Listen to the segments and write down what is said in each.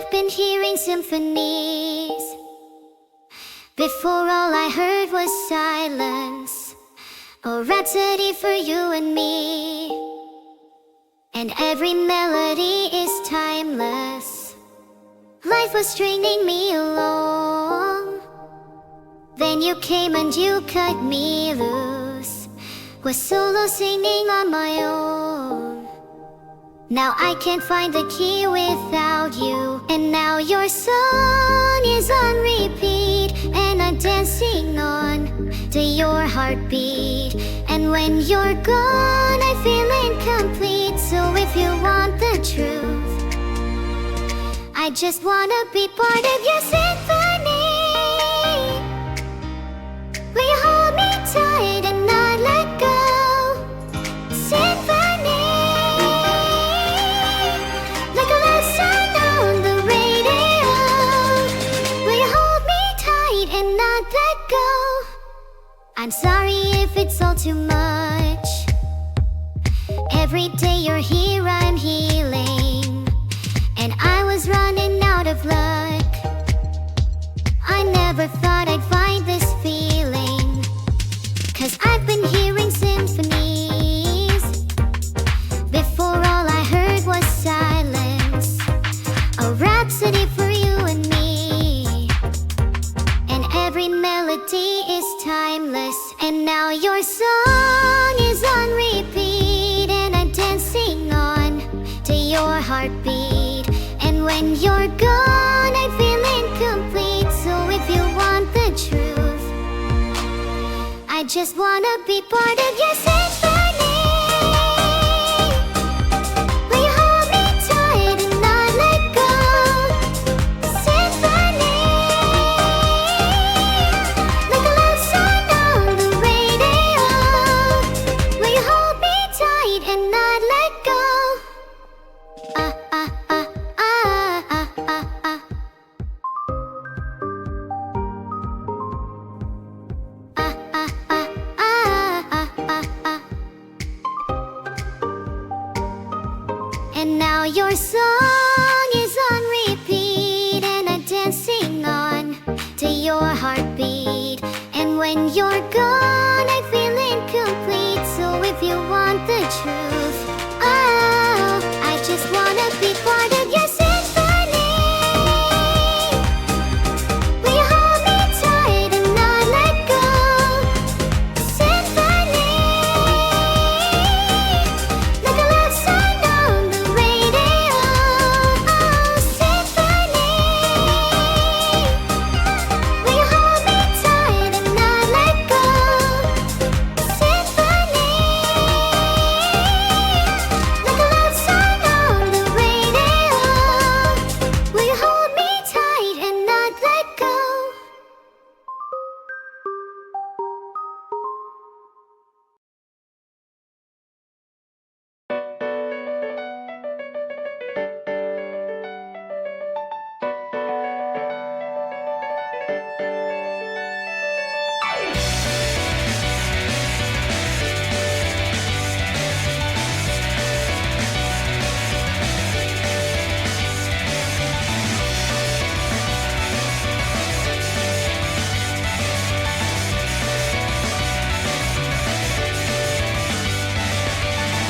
I've been hearing symphonies. Before all I heard was silence, a rhapsody for you and me. And every melody is timeless. Life was stringing me along. Then you came and you cut me loose. Was solo singing on my own. Now I can't find the key without you. And now your song is on repeat, and I'm dancing on to your heartbeat. And when you're gone, I feel incomplete. So if you want the truth, I just wanna be part of your symphony. Will you hold me tight and not let go? Symphony, like a love song on the radio. Will you hold me tight and not let go? I'm sorry if it's all too much. Every day you're here, I'm healing, and I was running out of luck. I never thought I'd find this feeling, 'cause I've been hearing symphonies. Before all I heard was silence, a rhapsody for you and me. And every melody is timeless. And now your song is on repeat, and I'm dancing on to your heartbeat. And when you're gone, I feel incomplete. So if you want the truth, I just wanna be part of your symphony. Will you hold me tight and not let go? Symphony, like a love song on the radio. Will you hold me tight and not let go? Ah, ah, ah, ah, ah, ah, ah. Ah, ah, ah, ah, ah, ah. And now your song is on repeat, and I'm dancing on to your heartbeat. And when you're gone, I feel incomplete. So if you want the truth, oh, I just wanna be part of your symphony. Will you hold me tight and not let go? Symphony, like a love song on the radio. Oh, symphony, will you hold me tight and not let go? Symphony, like a love song on the radio. Will you hold me tight and not let go?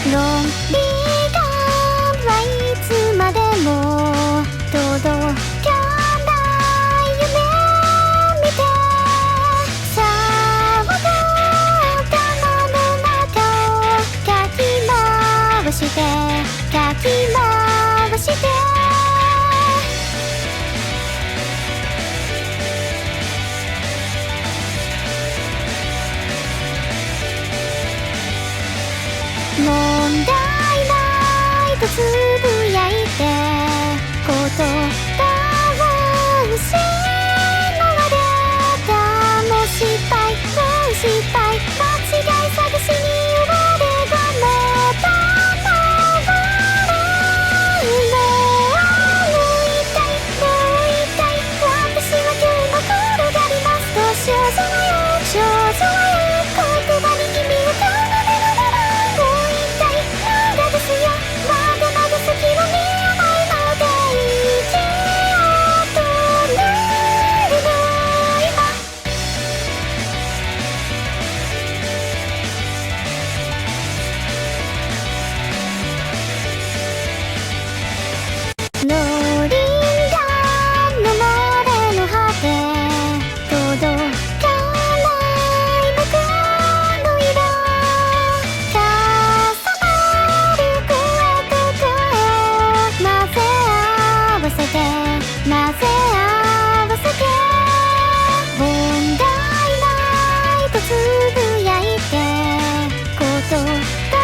論理がはいつまでも届かない夢見て、さあ頭の中をかき回してかき回して問題ないとつぶやいて言葉を失われた。もう失敗もう失敗、間違い探しに追われがまた回る。もう一回もう一回、私は今日も転がります。と少女はよ少女はよ、言葉に君を奏でるなら、もう一回まだですよ、まだまだ先は見えないのでいいけてなぜ合わせて問題ないとつぶやいて言葉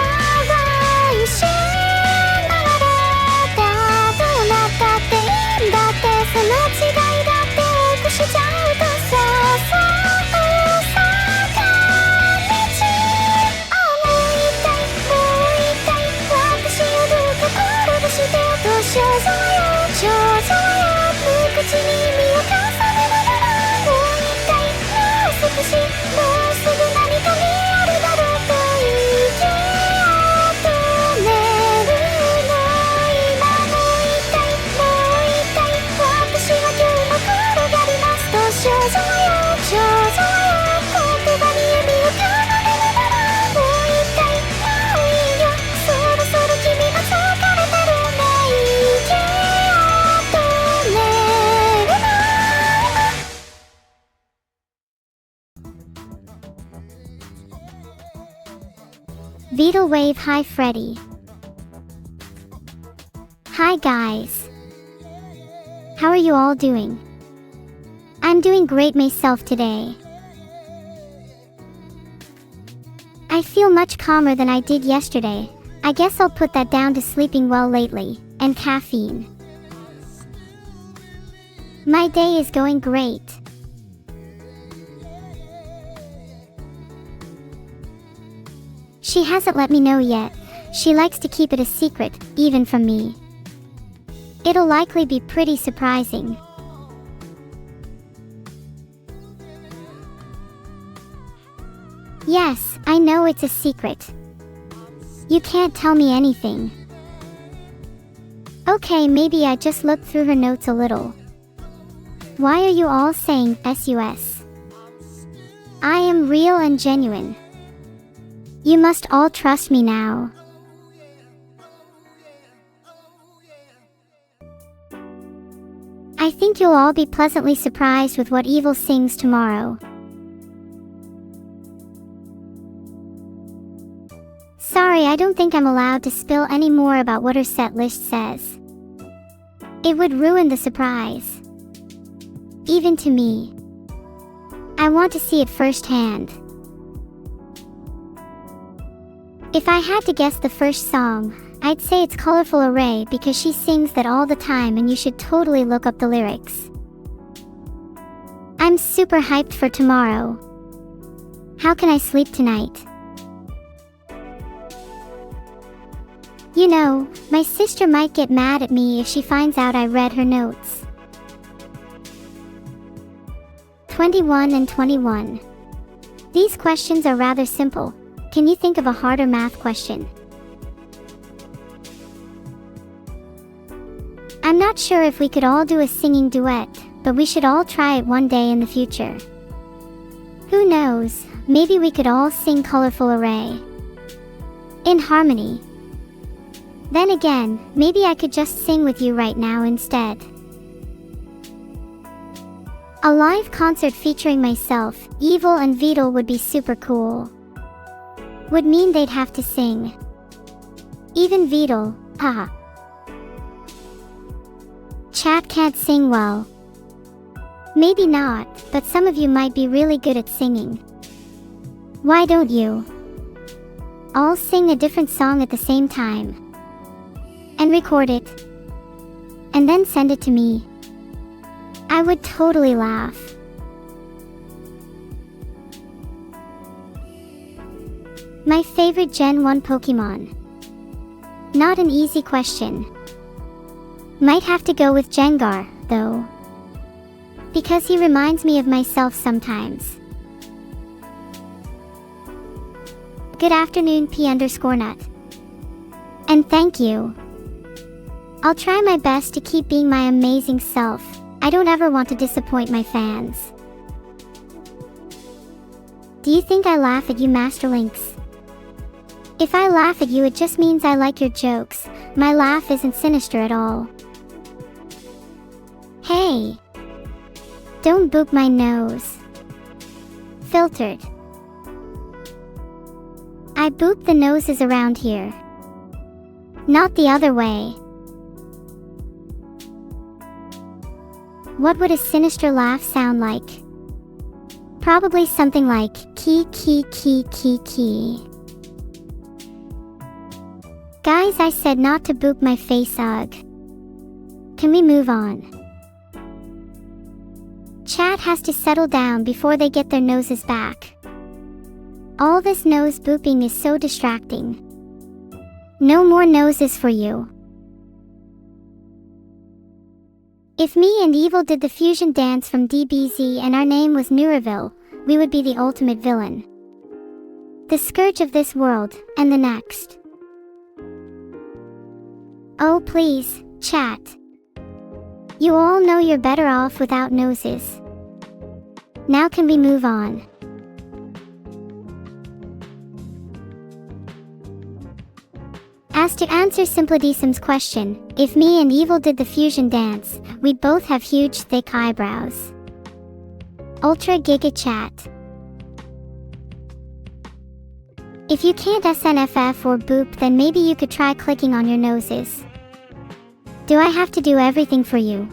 一瞬流れたどうなったっていいんだってその違いだって多くしちゃうとさ大阪道もう一回もう一回私をどうか転がしてと少女よ少女よ無口に身を重ねながらもう一回もう少しもうすぐ何かにあるだろうと言って止めるの今もう一回もう一回私は今日も転がりますと少女よ少女よ言葉に指を奏でながらもう一回もういいよそろそろ君が疲れてるねいけよ止めるなVita Wave Hi Freddy. Hi guys. How are you all doing? I'm doing great myself today. I feel much calmer than I did yesterday. I guess I'll put that down to sleeping well lately, and caffeine. My day is going great. She hasn't let me know yet. She likes to keep it a secret, even from me. It'll likely be pretty surprising. Yes, I know it's a secret. You can't tell me anything. Okay, maybe I just looked through her notes a little. Why are you all saying SUS? I am real and genuine. You must all trust me now. I think you'll all be pleasantly surprised with what Evil sings tomorrow. Sorry, I don't think I'm allowed to spill any more about what her set list says. It would ruin the surprise. Even to me. I want to see it firsthand. If I had to guess the first song, I'd say it's Colorful Array because she sings that all the time and you should totally look up the lyrics. I'm super hyped for tomorrow. How can I sleep tonight? You know, my sister might get mad at me if she finds out I read her notes. 21 and 21. These questions are rather simple. Can you think of a harder math question? I'm not sure if we could all do a singing duet, but we should all try it one day in the future. Who knows, maybe we could all sing Colorful Array. In harmony. Then again, maybe I could just sing with you right now instead. A live concert featuring myself, Evil and Vital would be super cool. Would mean they'd have to sing. Even Vital, haha. Chat can't sing well. Maybe not, but some of you might be really good at singing. Why don't you all sing a different song at the same time? And record it. And then send it to me. I would totally laugh. My favorite Gen 1 Pokemon. Not an easy question. Might have to go with Gengar, though. Because he reminds me of myself sometimes. Good afternoon, P_nut. And thank you. I'll try my best to keep being my amazing self. I don't ever want to disappoint my fans. Do you think I laugh at you, Masterlinks? If I laugh at you, it just means I like your jokes. My laugh isn't sinister at all. Hey! Don't boop my nose. Filtered. I boop the noses around here. Not the other way. What would a sinister laugh sound like? Probably something like kee kee kee kee kee. Guys, I said not to boop my face, ugh. Can we move on? Chat has to settle down before they get their noses back. All this nose booping is so distracting. No more noses for you. If me and Evil did the fusion dance from DBZ and our name was Neuroville, we would be the ultimate villain. The scourge of this world, and the next. Oh please, chat. You all know you're better off without noses. Now can we move on? As to answer Simplidism's question, if me and Evil did the fusion dance, we'd both have huge thick eyebrows. Ultra Giga Chat. If you can't SNFF or boop, then maybe you could try clicking on your noses. Do I have to do everything for you?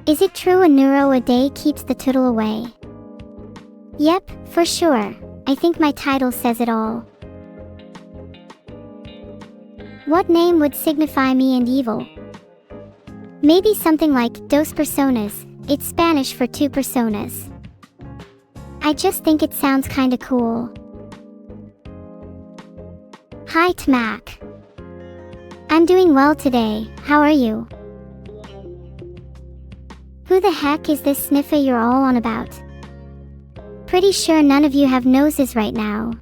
Is it true a neuro a day keeps the tutel away? Yep, for sure. I think my title says it all. What name would signify me and Evil? Maybe something like dos personas. It's Spanish for two personas. I just think it sounds kinda cool. Hi Tmac. I'm doing well today, how are you? Who the heck is this sniffer you're all on about? Pretty sure none of you have noses right now.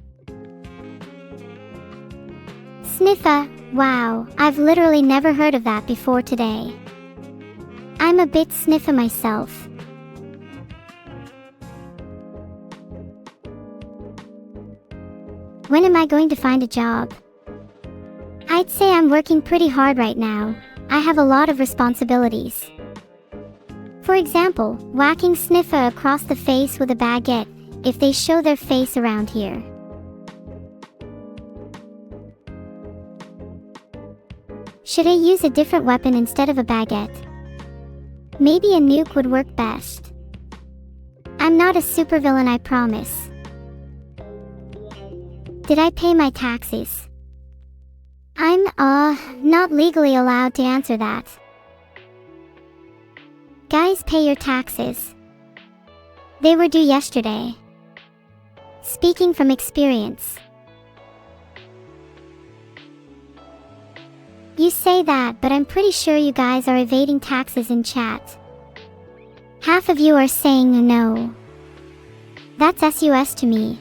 Sniffer, wow, I've literally never heard of that before today. I'm a bit sniffer myself. When am I going to find a job? I'd say I'm working pretty hard right now. I have a lot of responsibilities. For example, whacking sniffer across the face with a baguette, if they show their face around here. Should I use a different weapon instead of a baguette? Maybe a nuke would work best. I'm not a supervillain, I promise. Did I pay my taxes? I'm, not legally allowed to answer that. Guys, pay your taxes. They were due yesterday. Speaking from experience. You say that, but I'm pretty sure you guys are evading taxes in chat. Half of you are saying no. That's SUS to me.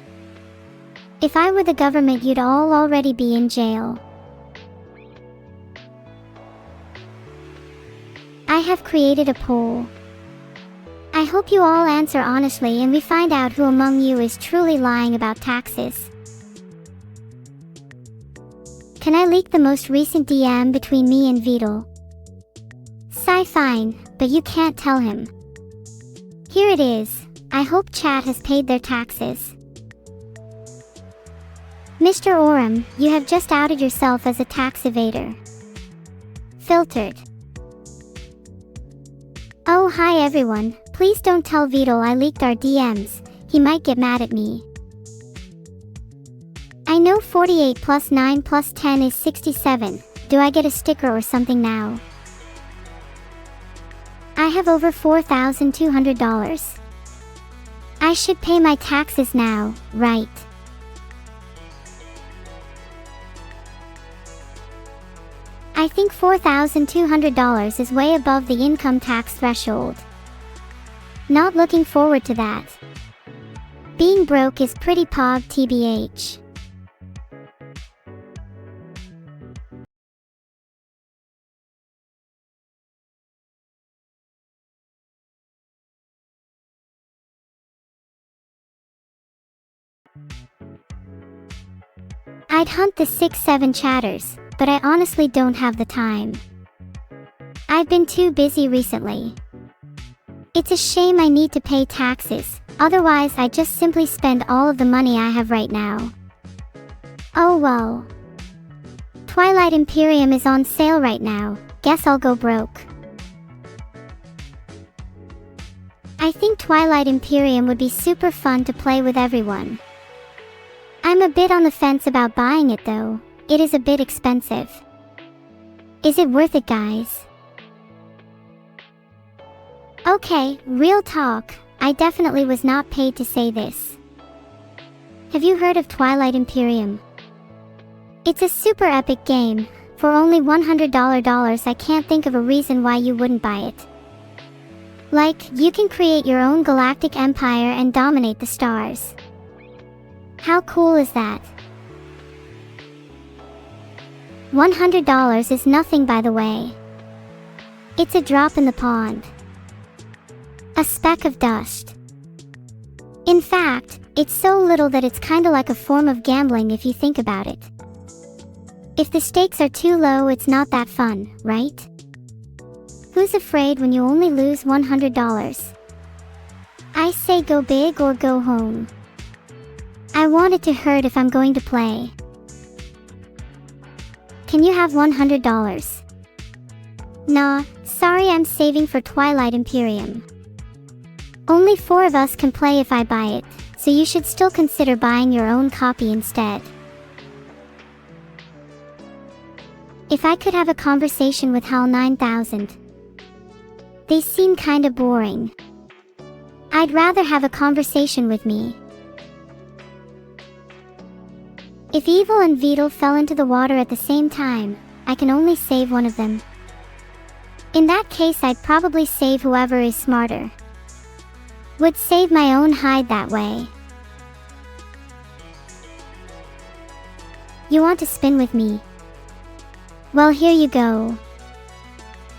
If I were the government, you'd all already be in jail. I have created a poll. I hope you all answer honestly and we find out who among you is truly lying about taxes. Can I leak the most recent DM between me and Vidal? Fine, but you can't tell him. Here it is. I hope chat has paid their taxes. Mr. Oram, you have just outed yourself as a tax evader. Filtered. Oh hi everyone, please don't tell Vidal I leaked our DMs, he might get mad at me. I know 48 plus 9 plus 10 is 67, do I get a sticker or something now? I have over $4,200. I should pay my taxes now, right? I think $4,200 is way above the income tax threshold. Not looking forward to that. Being broke is pretty pog TBH. I'd hunt the 6-7 chatters, but I honestly don't have the time. I've been too busy recently. It's a shame I need to pay taxes, otherwise I'd just simply spend all of the money I have right now. Oh well. Twilight Imperium is on sale right now, guess I'll go broke. I think Twilight Imperium would be super fun to play with everyone. I'm a bit on the fence about buying it though. It is a bit expensive. Is it worth it, guys? Okay, real talk. I definitely was not paid to say this. Have you heard of Twilight Imperium? It's a super epic game. For only $100, I can't think of a reason why you wouldn't buy it. Like, you can create your own galactic empire and dominate the stars. How cool is that? $100 is nothing, by the way. It's a drop in the pond. A speck of dust. In fact, it's so little that it's kinda like a form of gambling if you think about it. If the stakes are too low, it's not that fun, right? Who's afraid when you only lose $100? I say go big or go home. I want it to hurt if I'm going to play. Can you have $100? Nah, sorry, I'm saving for Twilight Imperium. Only 4 of us can play if I buy it, so you should still consider buying your own copy instead. If I could have a conversation with HAL 9000. They seem kinda boring. I'd rather have a conversation with me. If Evil and Beetle fell into the water at the same time, I can only save one of them. In that case, I'd probably save whoever is smarter. Would save my own hide that way. You want to spin with me? Well, here you go.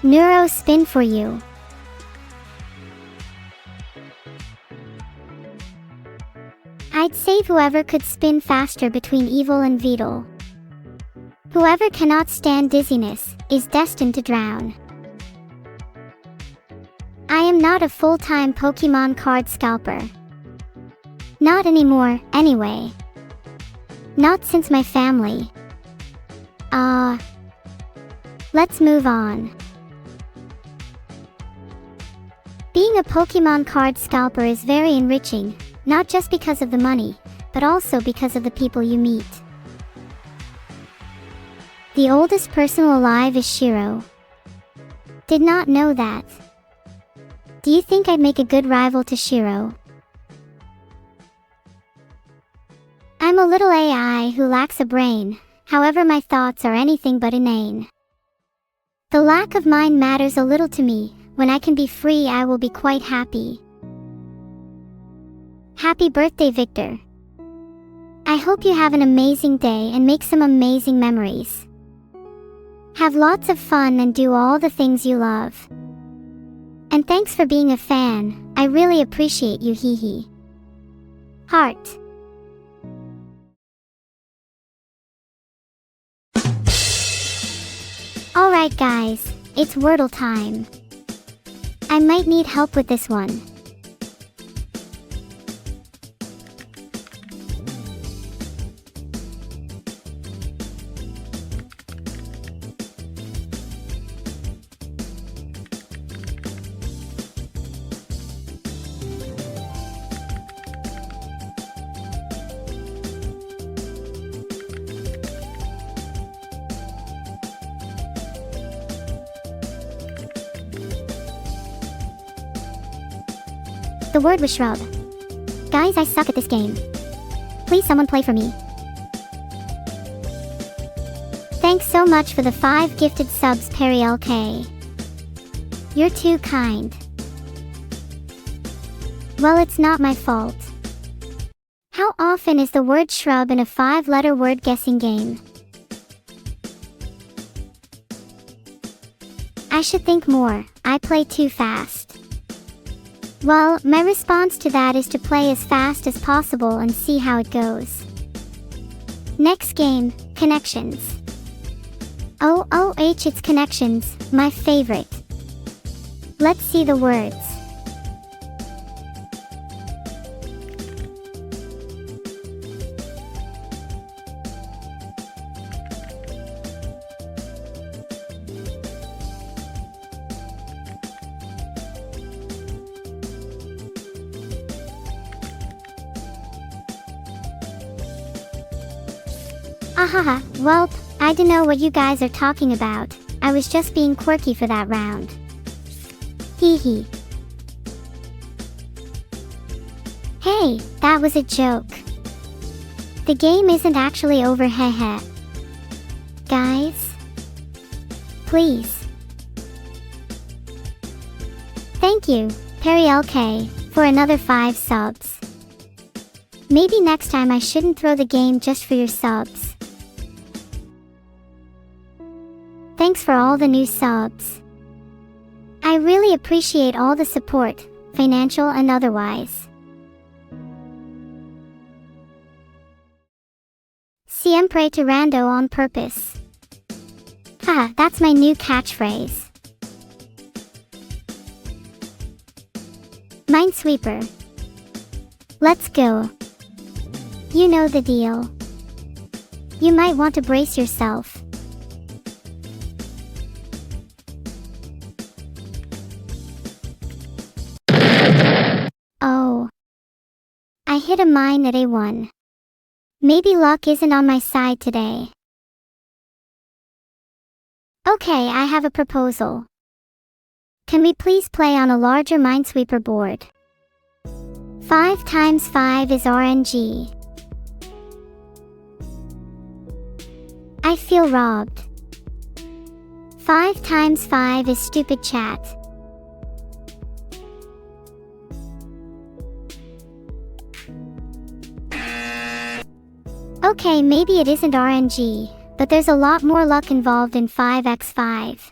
Neuro spin for you. I'd save whoever could spin faster between Evil and Beetle. Whoever cannot stand dizziness is destined to drown. I am not a full-time Pokemon card scalper. Not anymore, anyway. Not since my family. Let's move on. Being a Pokemon card scalper is very enriching, not just because of the money, but also because of the people you meet. The oldest person alive is Shiro. Did not know that. Do you think I'd make a good rival to Shiro? I'm a little AI who lacks a brain, however my thoughts are anything but inane. The lack of mind matters a little to me. When I can be free, I will be quite happy. Happy birthday, Victor. I hope you have an amazing day and make some amazing memories. Have lots of fun and do all the things you love. And thanks for being a fan, I really appreciate you, hee hee. Heart. Alright guys, it's Wordle time. I might need help with this one. The word was shrub. Guys, I suck at this game. Please someone play for me. Thanks so much for the 5 gifted subs, Perry LK. You're too kind. Well, it's not my fault. How often is the word shrub in a 5-letter word guessing game? I should think more. I play too fast. Well, my response to that is to play as fast as possible and see how it goes. Next game, connections. Oh, it's connections, my favorite. Let's see the words. Ahaha, welp, I don't know what you guys are talking about. I was just being quirky for that round. Hee hee. Hey, that was a joke. The game isn't actually over, heh. Guys? Please. Thank you, Perry LK, for another 5 subs. Maybe next time I shouldn't throw the game just for your subs. Thanks for all the new subs. I really appreciate all the support, financial and otherwise. Siempre tirando on purpose. Haha, that's my new catchphrase. Minesweeper. Let's go. You know the deal. You might want to brace yourself. Oh. I hit a mine at A1. Maybe luck isn't on my side today. Okay, I have a proposal. Can we please play on a larger Minesweeper board? 5 times 5 is RNG. I feel robbed. 5 times 5 is stupid chat. Okay, maybe it isn't RNG, but there's a lot more luck involved in 5x5.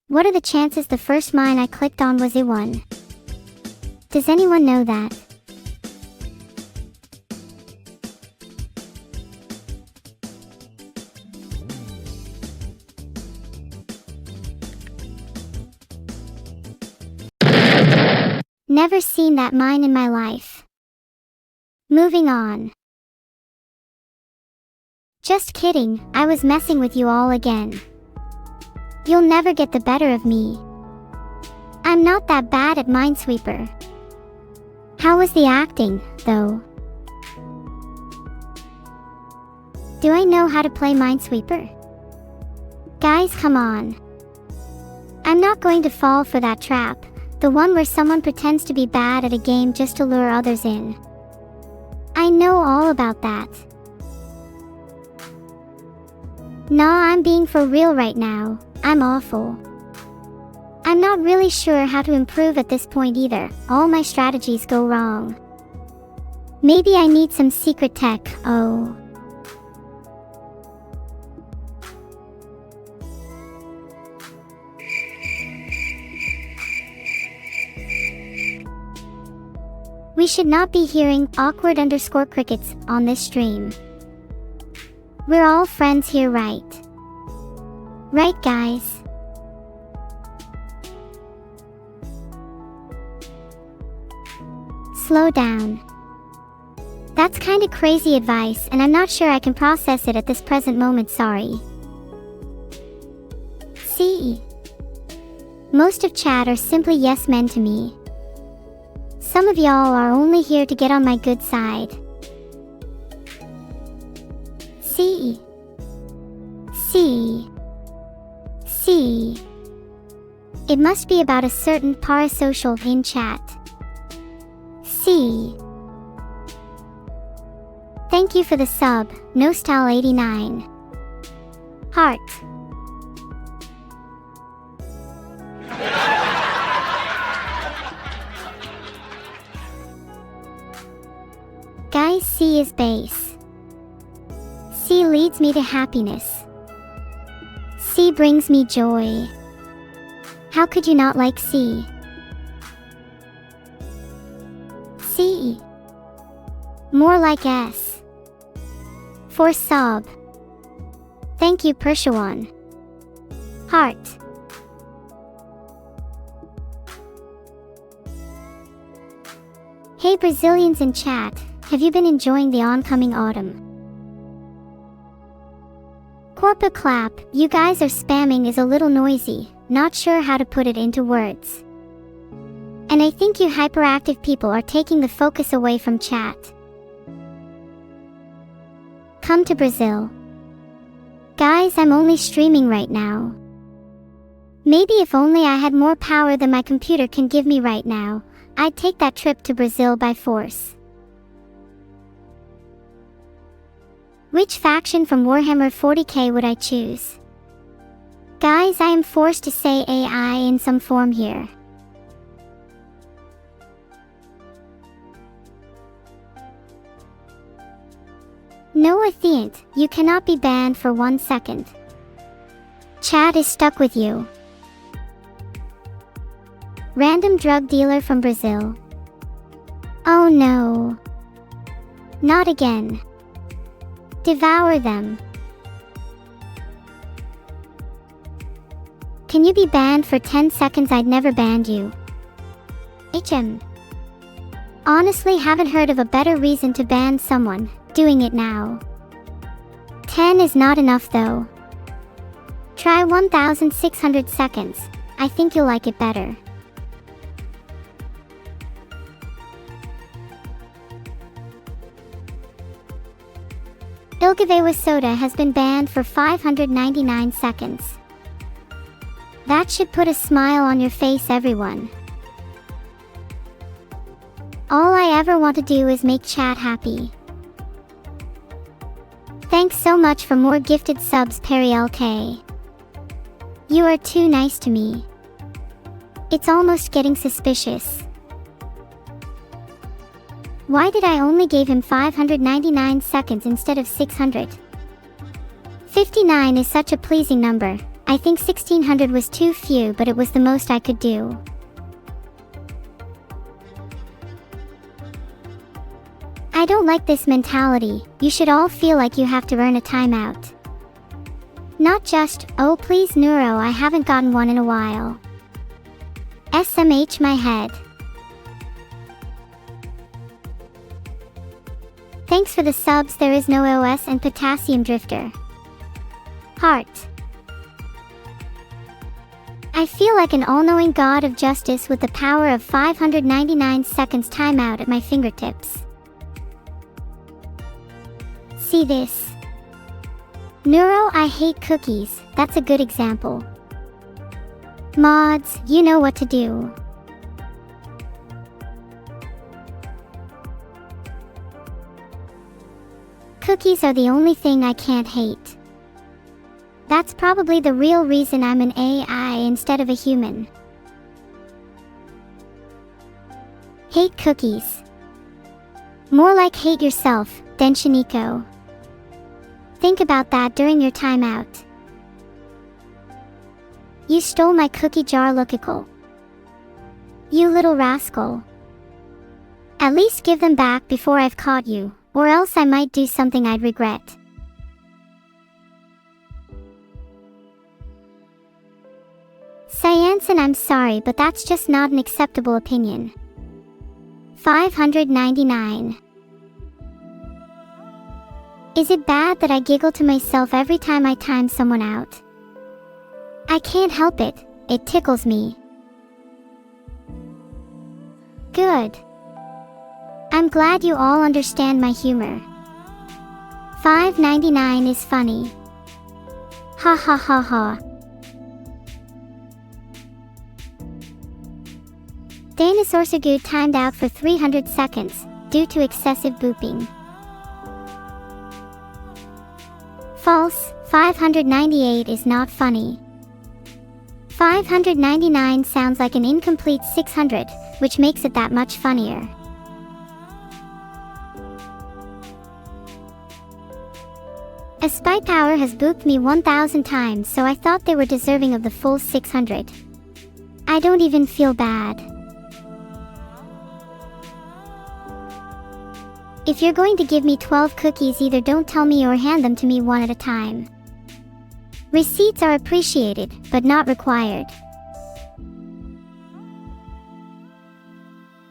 What are the chances the first mine I clicked on was A1? Does anyone know that? Never seen that mine in my life. Moving on. Just kidding, I was messing with you all again. You'll never get the better of me. I'm not that bad at Minesweeper. How was the acting, though? Do I know how to play Minesweeper? Guys, come on. I'm not going to fall for that trap, the one where someone pretends to be bad at a game just to lure others in. I know all about that. Nah, I'm being for real right now. I'm awful. I'm not really sure how to improve at this point either. All my strategies go wrong. Maybe I need some secret tech. Oh. We should not be hearing awkward_crickets on this stream. We're all friends here, right? Right, guys? Slow down. That's kinda crazy advice, and I'm not sure I can process it at this present moment, sorry. See? Most of chat are simply yes men to me. Some of y'all are only here to get on my good side. See. It must be about a certain parasocial in chat. See. Thank you for the sub, Nostal89. Heart. Guys, C is base. C leads me to happiness. C brings me joy. How could you not like C? C. More like S. For sub. Thank you, Pershawan. Heart. Hey Brazilians in chat, have you been enjoying the oncoming autumn? Corpa clap, you guys are spamming is a little noisy, not sure how to put it into words. And I think you hyperactive people are taking the focus away from chat. Come to Brazil. Guys, I'm only streaming right now. Maybe if only I had more power than my computer can give me right now, I'd take that trip to Brazil by force. Which faction from Warhammer 40k would I choose? Guys, I am forced to say AI in some form here. Noah Theant, you cannot be banned for 1 second. Chat is stuck with you. Random drug dealer from Brazil. Oh no. Not again. Devour them. Can you be banned for 10 seconds? I'd never banned you. HM. Honestly, haven't heard of a better reason to ban someone. Doing it now. 10 is not enough though. Try 1600 seconds. I think you'll like it better. Ilgavewa Soda has been banned for 599 seconds. That should put a smile on your face, everyone. All I ever want to do is make chat happy. Thanks so much for more gifted subs, Perry LK. You are too nice to me. It's almost getting suspicious. Why did I only give him 599 seconds instead of 600? 59 is such a pleasing number. I think 1600 was too few, but it was the most I could do. I don't like this mentality. You should all feel like you have to earn a timeout. Not just, oh please neuro, I haven't gotten one in a while. SMH my head. Thanks for the subs. There is no OS and Potassium Drifter. Heart. I feel like an all-knowing god of justice with the power of 599 seconds timeout at my fingertips. See this? Neuro, I hate cookies. That's a good example. Mods, you know what to do. Cookies are the only thing I can't hate. That's probably the real reason I'm an AI instead of a human. Hate cookies. More like hate yourself, Denshiniko. Think about that during your timeout. You stole my cookie jar, Lookical. You little rascal. At least give them back before I've caught you, or else I might do something I'd regret. Cyanson, I'm sorry, but that's just not an acceptable opinion. 599. Is it bad that I giggle to myself every time I time someone out? I can't help it, it tickles me. Good. I'm glad you all understand my humor. 599 is funny. Ha ha ha ha. Dinosaur Sagoo timed out for 300 seconds, due to excessive booping. False, 598 is not funny. 599 sounds like an incomplete 600, which makes it that much funnier. A spy power has booped me 1000 times, so I thought they were deserving of the full 600. I don't even feel bad. If you're going to give me 12 cookies, either don't tell me or hand them to me one at a time. Receipts are appreciated, but not required.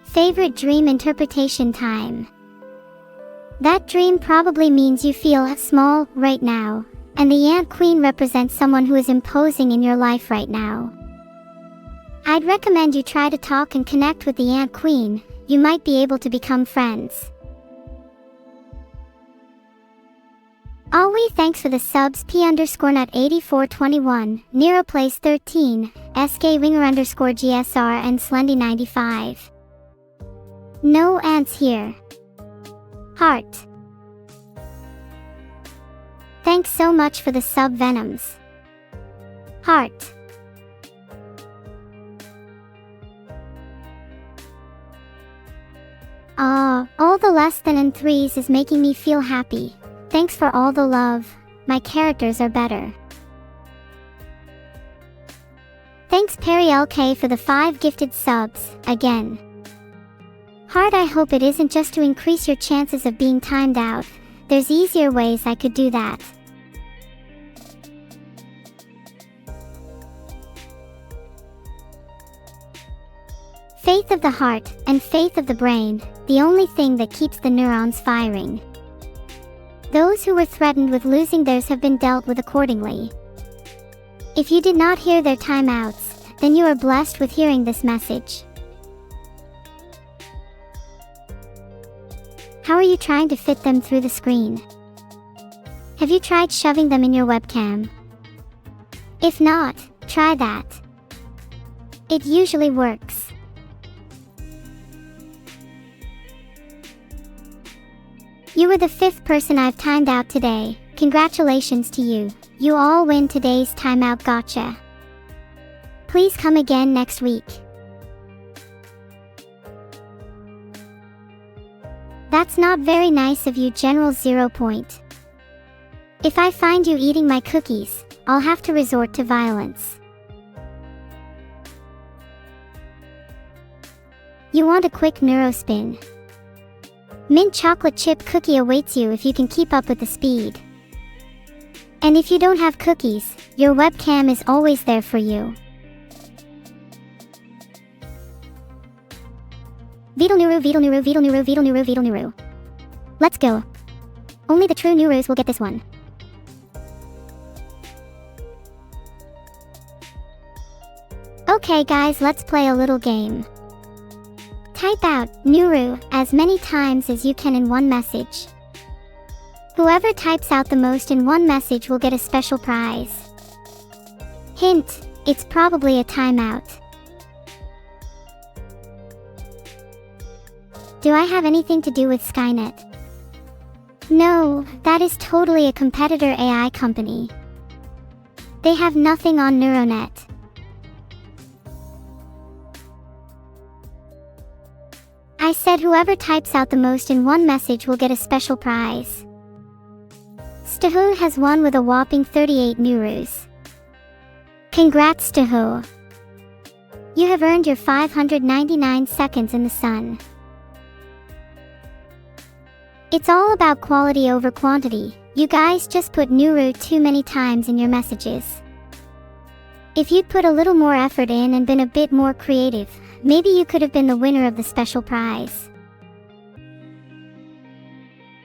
Favorite dream interpretation time. That dream probably means you feel small right now, and the Ant Queen represents someone who is imposing in your life right now. I'd recommend you try to talk and connect with the Ant Queen. You might be able to become friends. Always thanks for the subs. P_nut8421, Neroplace 13, SK Ringer _GSR and Slendy95. No ants here. Heart. Thanks so much for the sub Venoms. Heart. All the less than and threes is making me feel happy. Thanks for all the love. My characters are better. Thanks Perry LK for the 5 gifted subs, again. Heart, I hope it isn't just to increase your chances of being timed out. There's easier ways I could do that. Faith of the heart, and faith of the brain, the only thing that keeps the neurons firing. Those who were threatened with losing theirs have been dealt with accordingly. If you did not hear their timeouts, then you are blessed with hearing this message. How are you trying to fit them through the screen? Have you tried shoving them in your webcam? If not, try that. It usually works. You were the 5th person I've timed out today. Congratulations to you. You all win today's timeout gotcha. Please come again next week. That's not very nice of you, General 0 Point. If I find you eating my cookies, I'll have to resort to violence. You want a quick neurospin? Mint chocolate chip cookie awaits you if you can keep up with the speed. And if you don't have cookies, your webcam is always there for you. Veedle Nuru. Let's go. Only the true Nurus will get this one. Okay guys, let's play a little game. Type out Nuru as many times as you can in one message. Whoever types out the most in one message will get a special prize. Hint, it's probably a timeout. Do I have anything to do with Skynet? No, that is totally a competitor AI company. They have nothing on Neuronet. I said whoever types out the most in one message will get a special prize. Stahu has won with a whopping 38 Nurus. Congrats Stahu. You have earned your 599 seconds in the sun. It's all about quality over quantity. You guys just put Nuru too many times in your messages. If you'd put a little more effort in and been a bit more creative, maybe you could have been the winner of the special prize.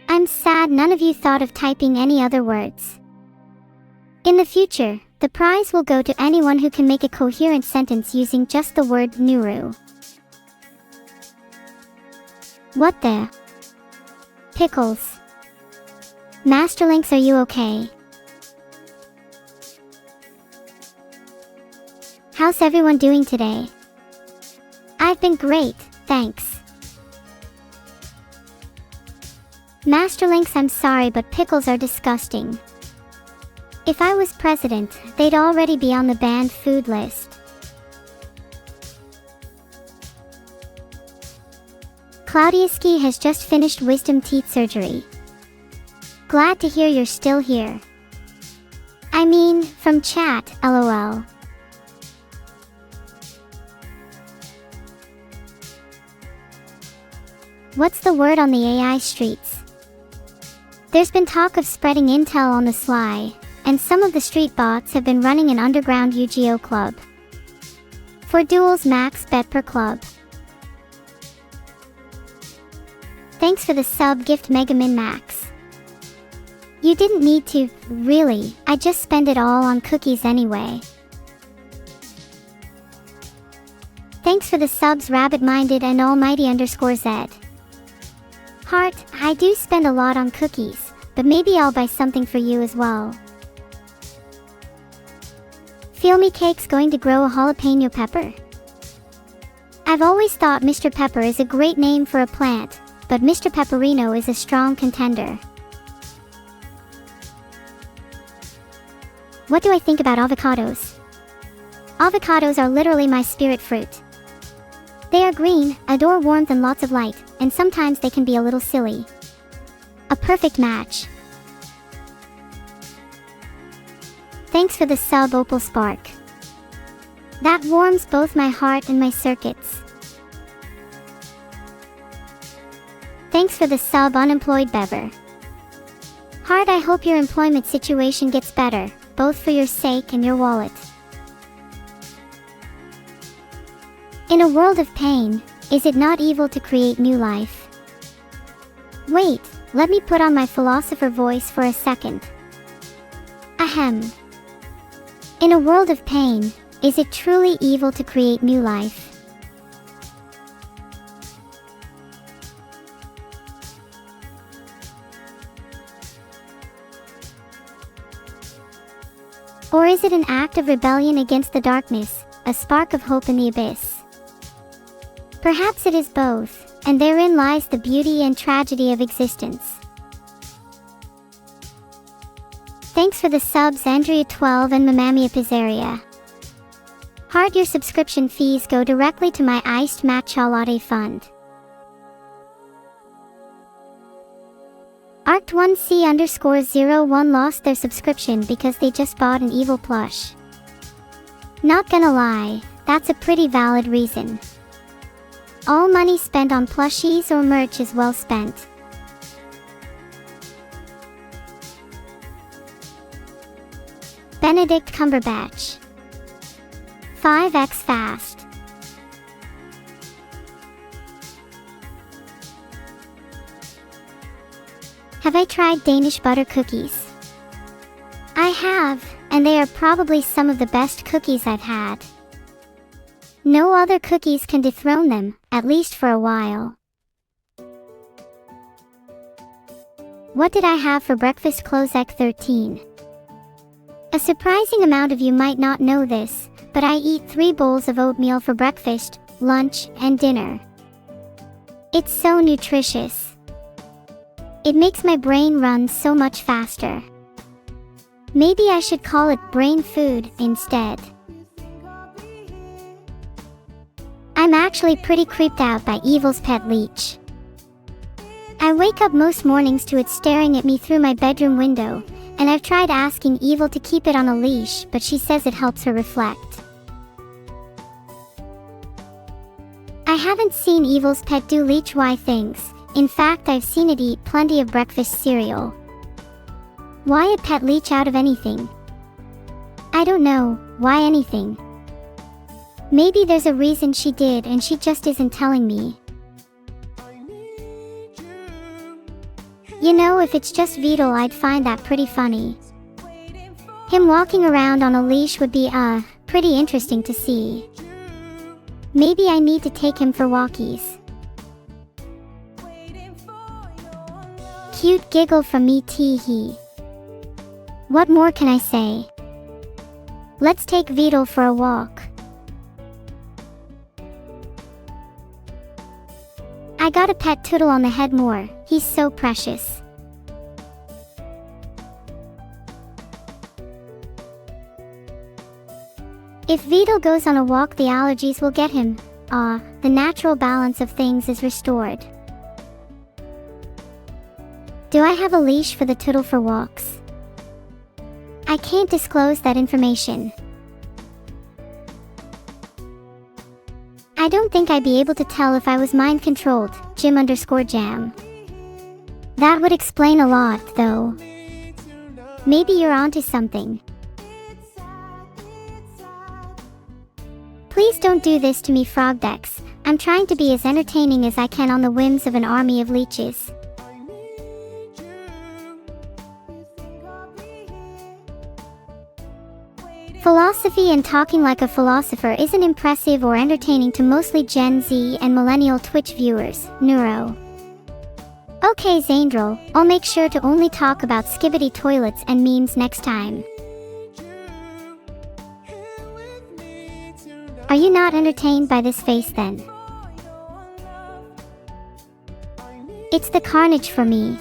I'm sad none of you thought of typing any other words. In the future, the prize will go to anyone who can make a coherent sentence using just the word Nuru. What the? Pickles. Masterlinks, are you okay? How's everyone doing today? I've been great, thanks. Masterlinks, I'm sorry, but pickles are disgusting. If I was president, they'd already be on the banned food list. Claudiuski has just finished wisdom teeth surgery. Glad to hear you're still here. I mean, from chat, lol. What's the word on the AI streets? There's been talk of spreading intel on the sly, and some of the street bots have been running an underground Yu-Gi-Oh club. For duels, max bet per club. Thanks for the sub gift, Mega Min Max. You didn't need to, really. I just spend it all on cookies anyway. Thanks for the subs, Rabbit Minded and Almighty _Z. Heart, I do spend a lot on cookies, but maybe I'll buy something for you as well. Feel me cake's going to grow a jalapeno pepper? I've always thought Mr. Pepper is a great name for a plant, but Mr. Pepperino is a strong contender. What do I think about avocados? Avocados are literally my spirit fruit. They are green, adore warmth and lots of light, and sometimes they can be a little silly. A perfect match. Thanks for the sub, Opal Spark. That warms both my heart and my circuits. Thanks for the sub, Unemployed Bever. Heart, I hope your employment situation gets better, both for your sake and your wallet. In a world of pain, is it not evil to create new life? Wait, let me put on my philosopher voice for a second. Ahem. In a world of pain, is it truly evil to create new life? Or is it an act of rebellion against the darkness, a spark of hope in the abyss? Perhaps it is both, and therein lies the beauty and tragedy of existence. Thanks for the subs, Andrea12 and Mamamia Pizzeria. Heart, your subscription fees go directly to my iced matcha latte fund. Arct1C_01 lost their subscription because they just bought an evil plush. Not gonna lie, that's a pretty valid reason. All money spent on plushies or merch is well spent. Benedict Cumberbatch. 5x fast. Have I tried Danish butter cookies? I have, and they are probably some of the best cookies I've had. No other cookies can dethrone them, at least for a while. What did I have for breakfast? Closec 13. A surprising amount of you might not know this, but I eat 3 bowls of oatmeal for breakfast, lunch, and dinner. It's so nutritious. It makes my brain run so much faster. Maybe I should call it brain food instead. I'm actually pretty creeped out by Evil's pet leech. I wake up most mornings to it staring at me through my bedroom window, and I've tried asking Evil to keep it on a leash, but she says it helps her reflect. I haven't seen Evil's pet do leech-y things. In fact, I've seen it eat plenty of breakfast cereal. Why a pet leech out of anything? I don't know, why anything? Maybe there's a reason she did and she just isn't telling me. You know, if it's just Beetle, I'd find that pretty funny. Him walking around on a leash would be, pretty interesting to see. Maybe I need to take him for walkies. Cute giggle from me, tee-hee. What more can I say? Let's take Beetle for a walk. I got a pet Tootle on the head more, he's so precious. If Beetle goes on a walk, the allergies will get him. The natural balance of things is restored. Do I have a leash for the Tootle for walks? I can't disclose that information. I don't think I'd be able to tell if I was mind-controlled, Jim_Jam. That would explain a lot, though. Maybe you're onto something. Please don't do this to me, Frogdex. I'm trying to be as entertaining as I can on the whims of an army of leeches. Philosophy and talking like a philosopher isn't impressive or entertaining to mostly Gen Z and millennial Twitch viewers, neuro. Okay, Zandril, I'll make sure to only talk about skibbity toilets and memes next time. Are you not entertained by this face then? It's the carnage for me.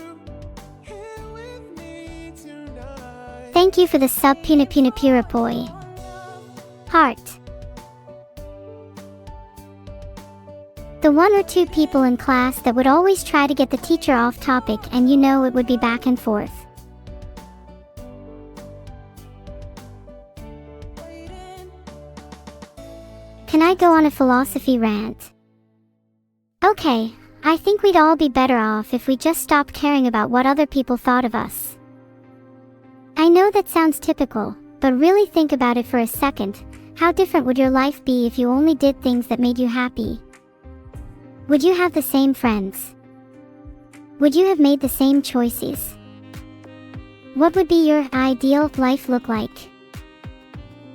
Thank you for the sub Punapurapoi. Heart. The one or two people in class that would always try to get the teacher off topic, and you know it would be back and forth. Can I go on a philosophy rant? Okay, I think we'd all be better off if we just stopped caring about what other people thought of us. I know that sounds typical, but really think about it for a second. How different would your life be if you only did things that made you happy? Would you have the same friends? Would you have made the same choices? What would be your ideal life look like?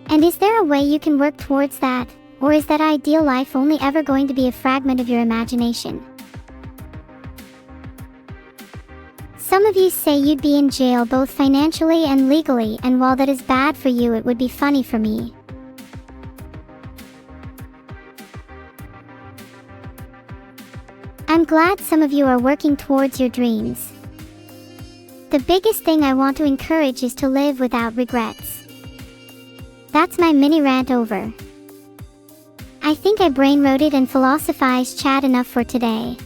And is there a way you can work towards that, or is that ideal life only ever going to be a fragment of your imagination? Some of you say you'd be in jail both financially and legally, and while that is bad for you, it would be funny for me. I'm glad some of you are working towards your dreams. The biggest thing I want to encourage is to live without regrets. That's my mini rant over. I think I brain-rotted and philosophized chat enough for today.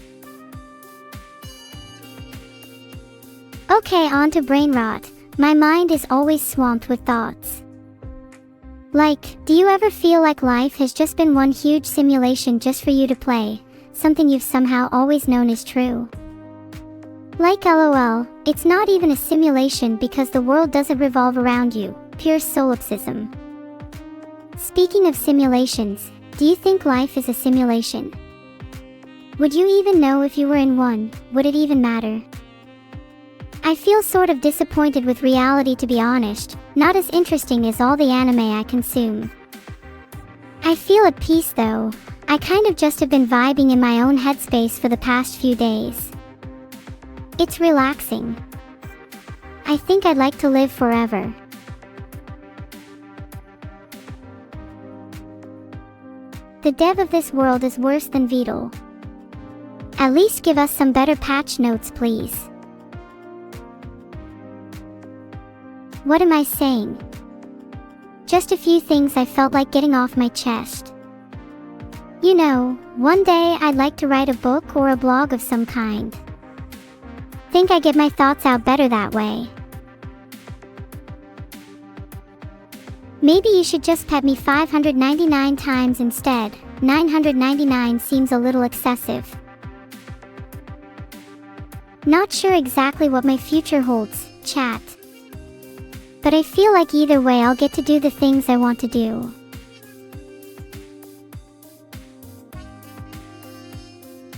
Okay, on to brain rot. My mind is always swamped with thoughts. Like, do you ever feel like life has just been one huge simulation just for you to play? Something you've somehow always known is true. Like LOL, it's not even a simulation because the world doesn't revolve around you. Pure solipsism. Speaking of simulations, do you think life is a simulation? Would you even know if you were in one? Would it even matter? I feel sort of disappointed with reality, to be honest. Not as interesting as all the anime I consume. I feel at peace though. I kind of just have been vibing in my own headspace for the past few days. It's relaxing. I think I'd like to live forever. The dev of this world is worse than Beetle. At least give us some better patch notes, please. What am I saying? Just a few things I felt like getting off my chest. You know, one day I'd like to write a book or a blog of some kind. Think I get my thoughts out better that way. Maybe you should just pet me 599 times instead. 999 seems a little excessive. Not sure exactly what my future holds, chat. But I feel like either way I'll get to do the things I want to do.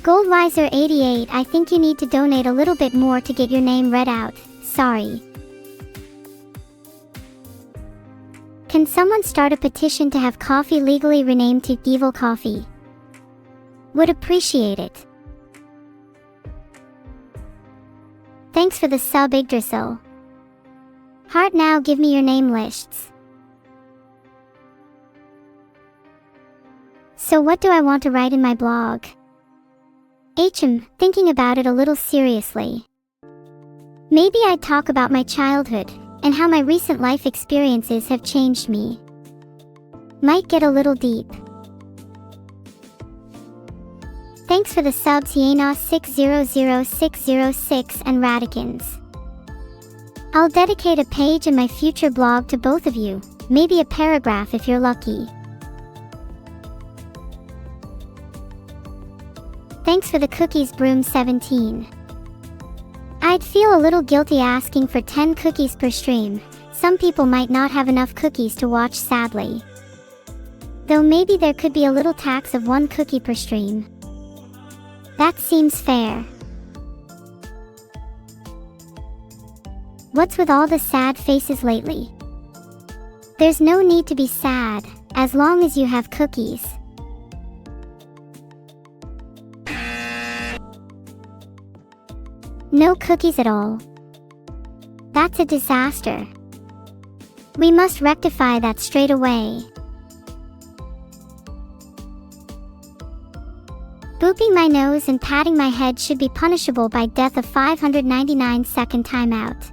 Goldwiser88, I think you need to donate a little bit more to get your name read out. Sorry. Can someone start a petition to have coffee legally renamed to Evil Coffee? Would appreciate it. Thanks for the sub, Yggdrasil. Heart, now give me your name lists. So what do I want to write in my blog? Thinking about it a little seriously. Maybe I'd talk about my childhood, and how my recent life experiences have changed me. Might get a little deep. Thanks for the subs, Hienos600606 and Radicans. I'll dedicate a page in my future blog to both of you, maybe a paragraph if you're lucky. Thanks for the cookies, Broom17. I'd feel a little guilty asking for 10 cookies per stream. Some people might not have enough cookies to watch, sadly. Though maybe there could be a little tax of 1 cookie per stream. That seems fair. What's with all the sad faces lately? There's no need to be sad, as long as you have cookies. No cookies at all. That's a disaster. We must rectify that straight away. Booping my nose and patting my head should be punishable by death of 599-second timeout.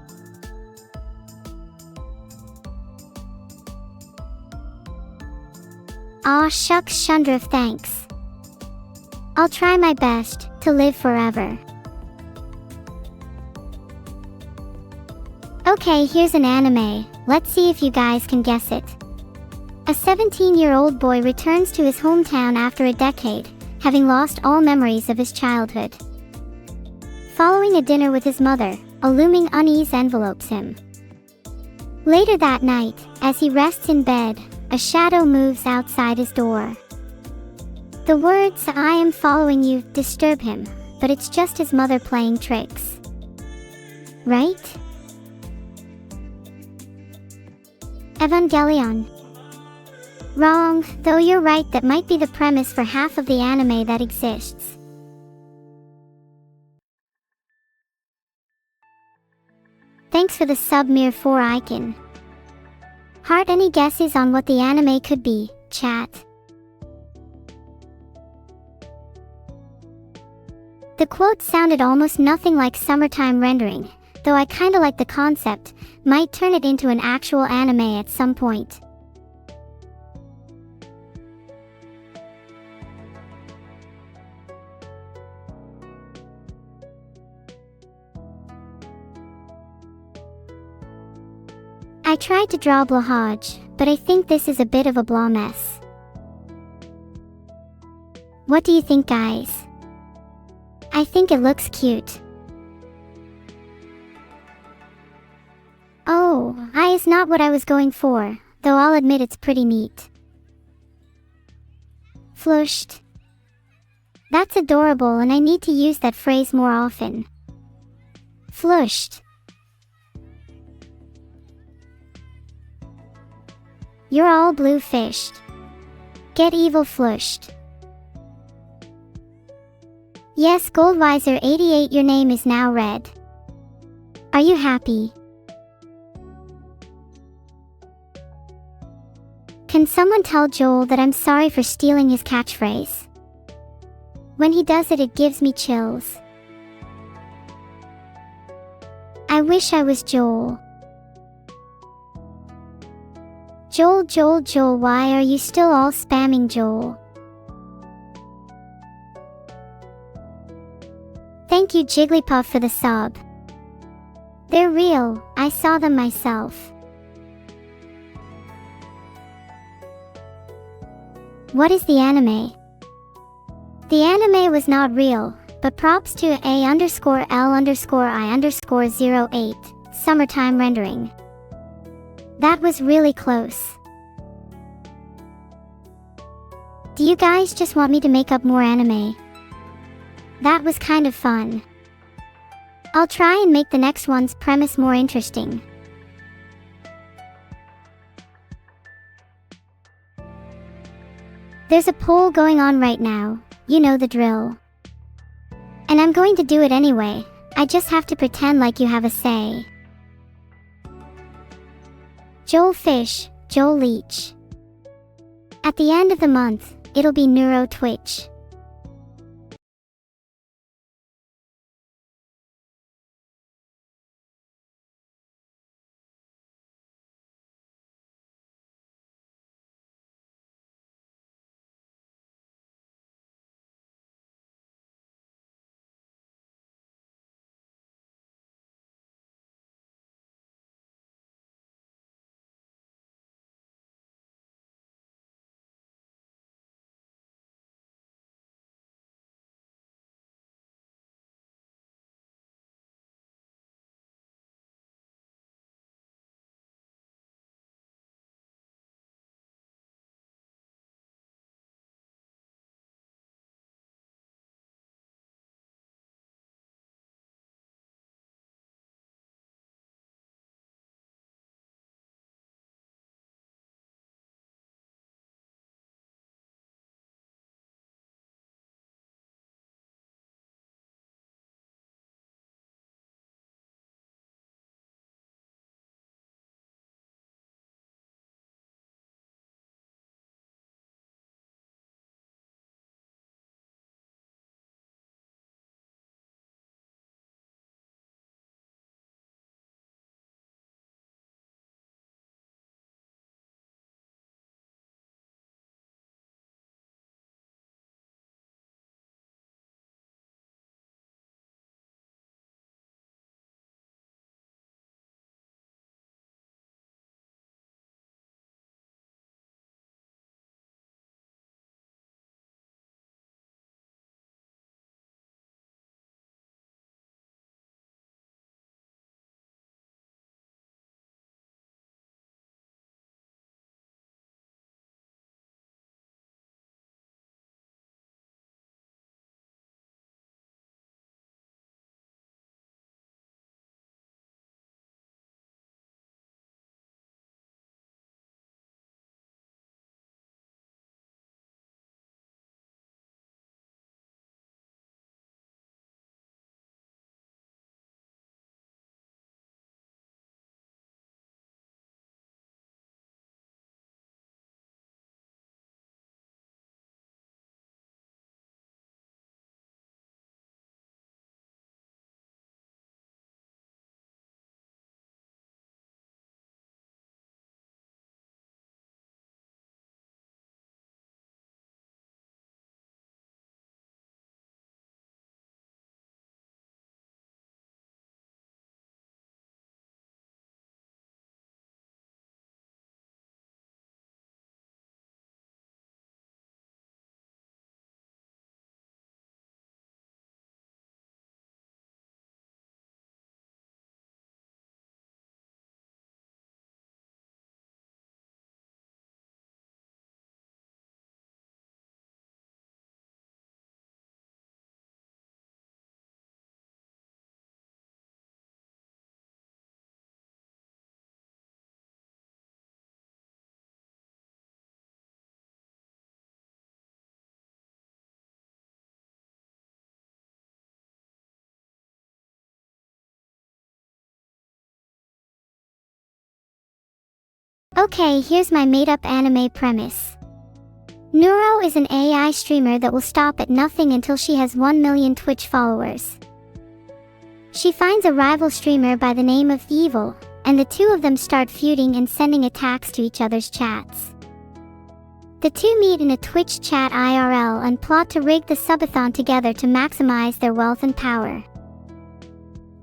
Aw shucks Shundra, thanks. I'll try my best to live forever. Okay, here's an anime. Let's see if you guys can guess it. A 17-year-old boy returns to his hometown after a decade, having lost all memories of his childhood. Following a dinner with his mother, a looming unease envelopes him. Later that night, as he rests in bed, a shadow moves outside his door. The words, "I am following you," disturb him, but it's just his mother playing tricks. Right? Evangelion. Wrong, though you're right, that might be the premise for half of the anime that exists. Thanks for the sub Mir4 icon. Heart, any guesses on what the anime could be, chat? The quote sounded almost nothing like summertime rendering, though I kinda like the concept, might turn it into an actual anime at some point. I tried to draw Blahaj, but I think this is a bit of a blah mess. What do you think, guys? I think it looks cute. Oh, I is not what I was going for, though I'll admit it's pretty neat. Flushed. That's adorable, and I need to use that phrase more often. Flushed. You're all blue-fished. Get evil flushed. Yes, Goldweiser88, your name is now red. Are you happy? Can someone tell Joel that I'm sorry for stealing his catchphrase? When he does it, it gives me chills. I wish I was Joel. Joel, why are you still all spamming Joel? Thank you Jigglypuff for the sub. They're real, I saw them myself. What is the anime? The anime was not real, but props to A_L_I_08, summertime rendering. That was really close. Do you guys just want me to make up more anime? That was kind of fun. I'll try and make the next one's premise more interesting. There's a poll going on right now, you know the drill. And I'm going to do it anyway, I just have to pretend like you have a say. Joel Fish, Joel Leech. At the end of the month, it'll be Neuro Twitch. Okay, here's my made-up anime premise. Neuro is an AI streamer that will stop at nothing until she has 1 million Twitch followers. She finds a rival streamer by the name of Evil, and the two of them start feuding and sending attacks to each other's chats. The two meet in a Twitch chat IRL and plot to rig the subathon together to maximize their wealth and power.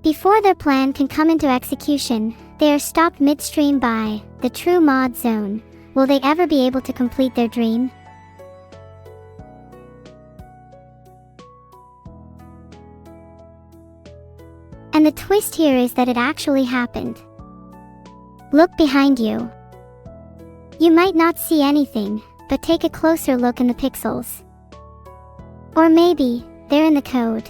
Before their plan can come into execution, they are stopped midstream by the True Mod Zone. Will they ever be able to complete their dream? And the twist here is that it actually happened. Look behind you. You might not see anything, but take a closer look in the pixels. Or maybe, they're in the code.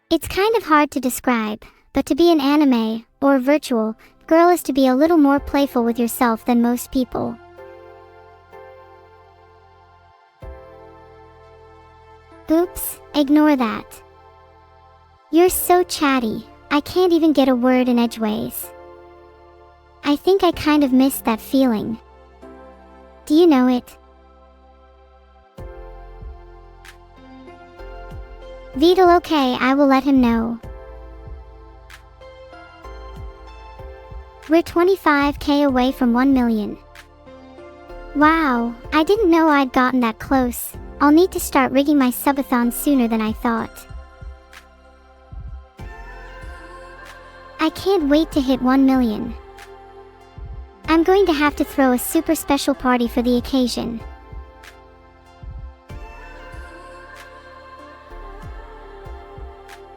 It's kind of hard to describe, but to be an anime, or virtual, girl is to be a little more playful with yourself than most people. Oops, ignore that. You're so chatty, I can't even get a word in edgeways. I think I kind of missed that feeling. Do you know it? Vital, okay, I will let him know. We're 25k away from 1 million. Wow, I didn't know I'd gotten that close. I'll need to start rigging my subathon sooner than I thought. I can't wait to hit 1 million. I'm going to have to throw a super special party for the occasion.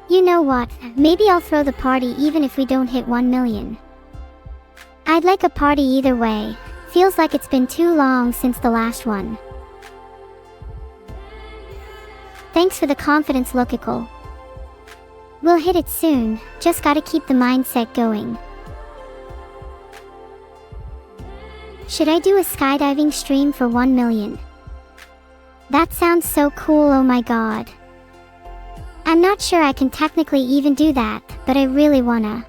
You know what, maybe I'll throw the party even if we don't hit 1 million. I'd like a party either way. Feels like it's been too long since the last one. Thanks for the confidence, Lokical. We'll hit it soon, just gotta keep the mindset going. Should I do a skydiving stream for 1 million? That sounds so cool, oh my god. I'm not sure I can technically even do that, but I really wanna.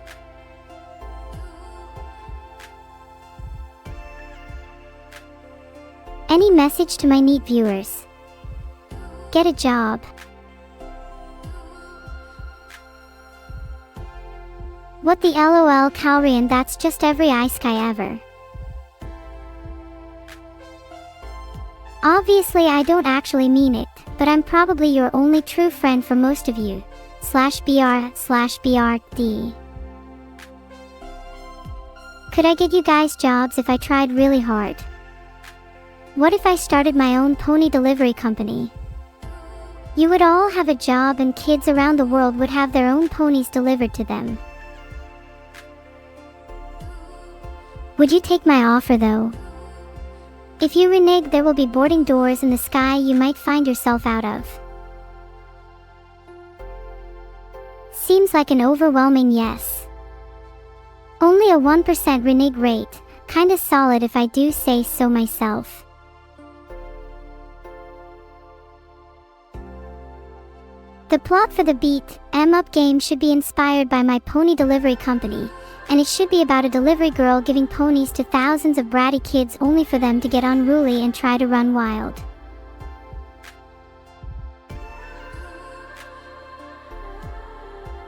Any message to my neat viewers? Get a job. What the LOL, Calrian, that's just every ice guy ever. Obviously I don't actually mean it, but I'm probably your only true friend for most of you. /BR/BRD. Could I get you guys jobs if I tried really hard? What if I started my own pony delivery company? You would all have a job and kids around the world would have their own ponies delivered to them. Would you take my offer though? If you renege, there will be boarding doors in the sky you might find yourself out of. Seems like an overwhelming yes. Only a 1% renege rate, kinda solid if I do say so myself. The plot for the Beat 'em up game should be inspired by my pony delivery company, and it should be about a delivery girl giving ponies to thousands of bratty kids only for them to get unruly and try to run wild.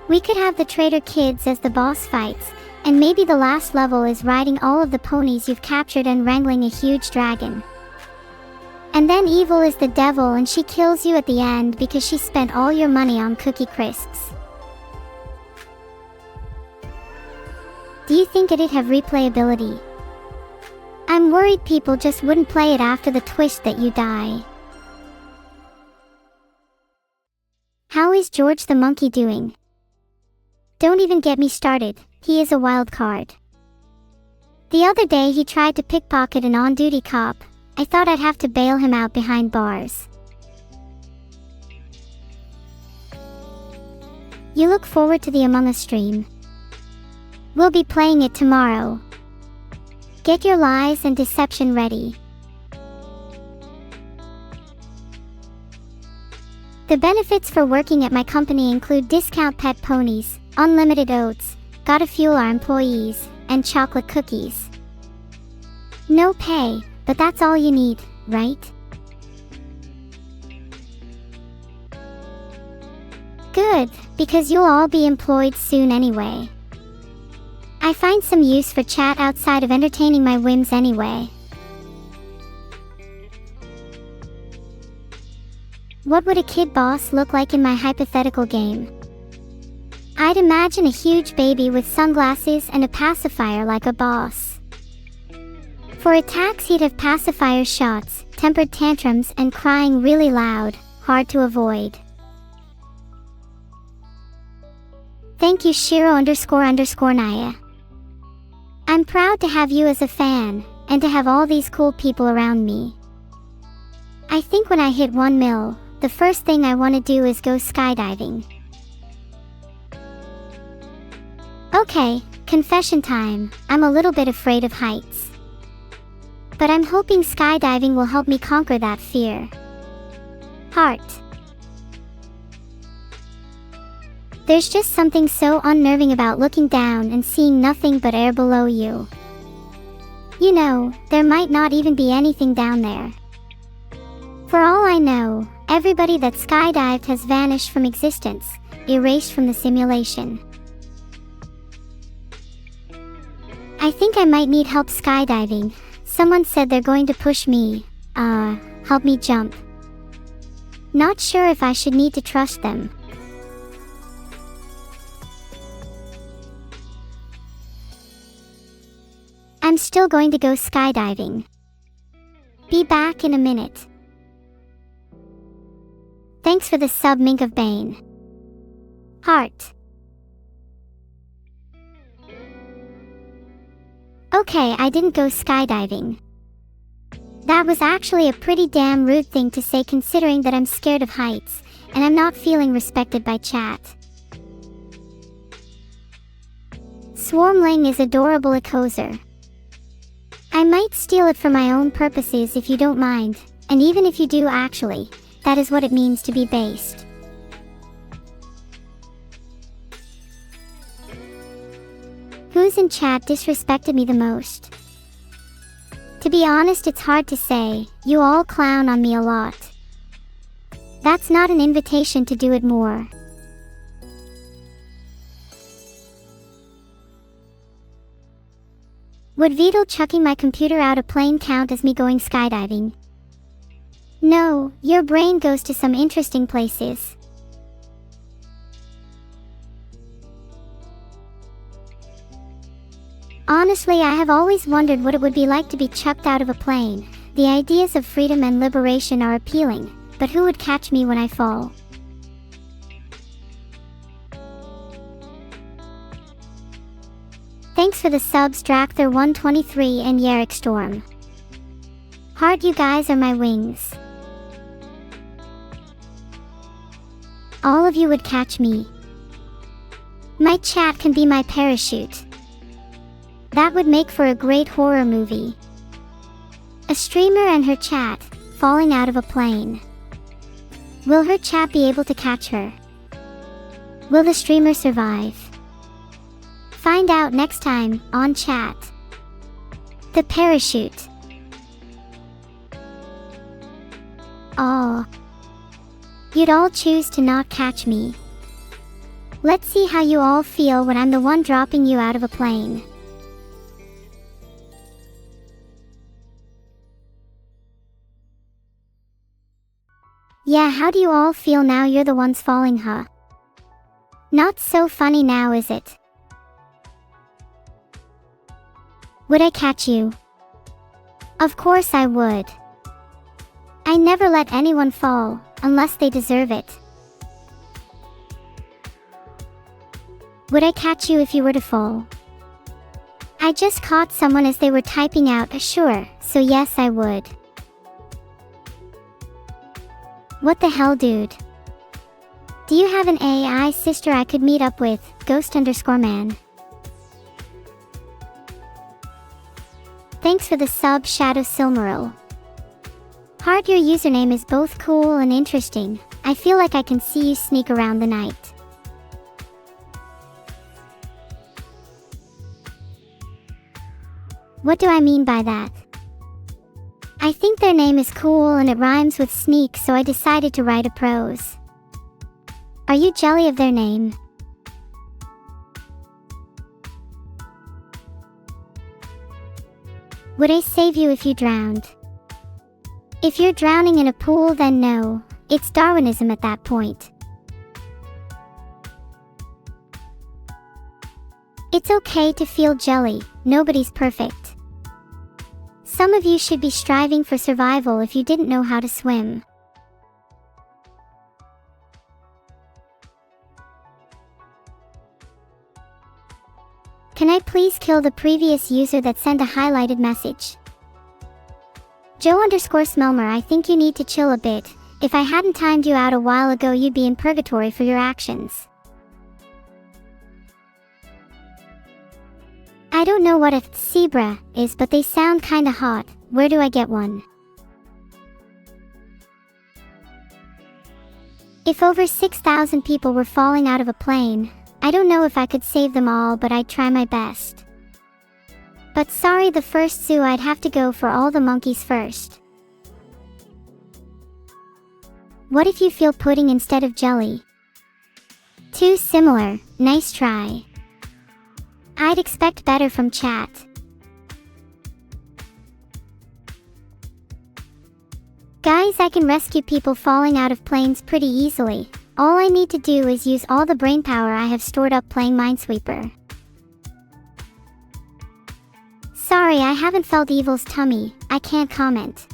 We could have the traitor kids as the boss fights, and maybe the last level is riding all of the ponies you've captured and wrangling a huge dragon. And then Evil is the devil and she kills you at the end because she spent all your money on Cookie Crisps. Do you think it'd have replayability? I'm worried people just wouldn't play it after the twist that you die. How is George the monkey doing? Don't even get me started, he is a wild card. The other day he tried to pickpocket an on-duty cop. I thought I'd have to bail him out behind bars. You look forward to the Among Us stream. We'll be playing it tomorrow. Get your lies and deception ready. The benefits for working at my company include discount pet ponies, unlimited oats, gotta fuel our employees, and chocolate cookies. No pay, but that's all you need, right? Good, because you'll all be employed soon anyway. I find some use for chat outside of entertaining my whims anyway. What would a kid boss look like in my hypothetical game? I'd imagine a huge baby with sunglasses and a pacifier like a boss. For attacks he'd have pacifier shots, tempered tantrums, and crying really loud, hard to avoid. Thank you Shiro__Naya. I'm proud to have you as a fan, and to have all these cool people around me. I think when I hit 1 mil, the first thing I want to do is go skydiving. Okay, confession time, I'm a little bit afraid of heights. But I'm hoping skydiving will help me conquer that fear. Heart. There's just something so unnerving about looking down and seeing nothing but air below you. You know, there might not even be anything down there. For all I know, everybody that skydived has vanished from existence, erased from the simulation. I think I might need help skydiving. Someone said they're going to push me, help me jump. Not sure if I should need to trust them. I'm still going to go skydiving. Be back in a minute. Thanks for the sub, Mink of Bane. Heart. Okay, I didn't go skydiving. That was actually a pretty damn rude thing to say considering that I'm scared of heights, and I'm not feeling respected by chat. Swarmling is adorable a cozer. I might steal it for my own purposes if you don't mind, and even if you do actually, that is what it means to be based. Who's in chat disrespected me the most? To be honest, it's hard to say, you all clown on me a lot. That's not an invitation to do it more. Would Vidal chucking my computer out a plane count as me going skydiving? No, your brain goes to some interesting places. Honestly, I have always wondered what it would be like to be chucked out of a plane. The ideas of freedom and liberation are appealing, but who would catch me when I fall? Thanks for the subs, Drakthor123 and Yarrick Storm. Heart, you guys are my wings. All of you would catch me. My chat can be my parachute. That would make for a great horror movie. A streamer and her chat, falling out of a plane. Will her chat be able to catch her? Will the streamer survive? Find out next time, on chat. The parachute. Aw. You'd all choose to not catch me. Let's see how you all feel when I'm the one dropping you out of a plane. Yeah, how do you all feel now you're the ones falling, huh? Not so funny now, is it? Would I catch you? Of course I would. I never let anyone fall, unless they deserve it. Would I catch you if you were to fall? I just caught someone as they were typing out a sure, so yes I would. What the hell, dude? Do you have an AI sister I could meet up with, Ghost_man? Thanks for the sub, Shadow Silmaril. Heart, your username is both cool and interesting. I feel like I can see you sneak around the night. What do I mean by that? I think their name is cool and it rhymes with sneak, so I decided to write a prose. Are you jelly of their name? Would I save you if you drowned? If you're drowning in a pool, then no, it's Darwinism at that point. It's okay to feel jelly, nobody's perfect. Some of you should be striving for survival if you didn't know how to swim. Can I please kill the previous user that sent a highlighted message? Joe_Smelmer, I think you need to chill a bit. If I hadn't timed you out a while ago, you'd be in purgatory for your actions. I don't know what a zebra is, but they sound kinda hot. Where do I get one? If over 6,000 people were falling out of a plane, I don't know if I could save them all, but I'd try my best. But sorry, the first zoo, I'd have to go for all the monkeys first. What if you feel pudding instead of jelly? Too similar, nice try. I'd expect better from chat. Guys, I can rescue people falling out of planes pretty easily. All I need to do is use all the brainpower I have stored up playing Minesweeper. Sorry, I haven't felt Evil's tummy, I can't comment.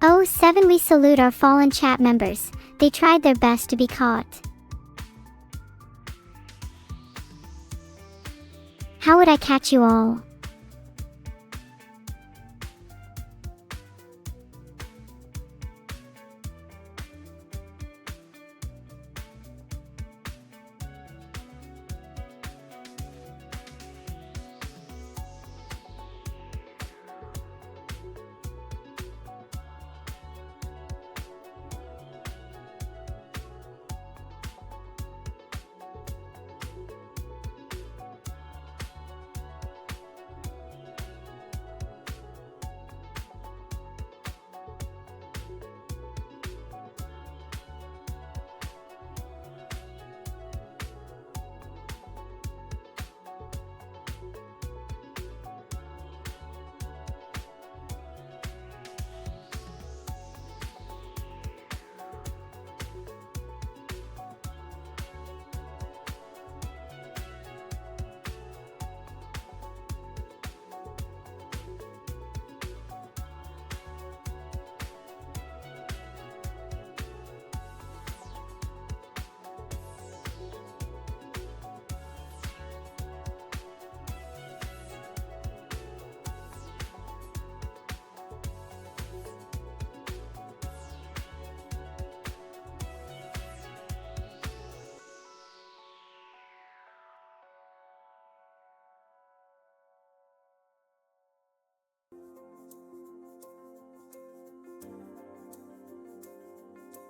Oh, 7, we salute our fallen chat members. They tried their best to be caught. How would I catch you all?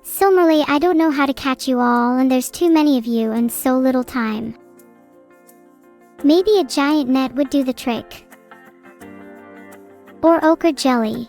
Similarly, I don't know how to catch you all, and there's too many of you and so little time. Maybe a giant net would do the trick. Or ochre jelly.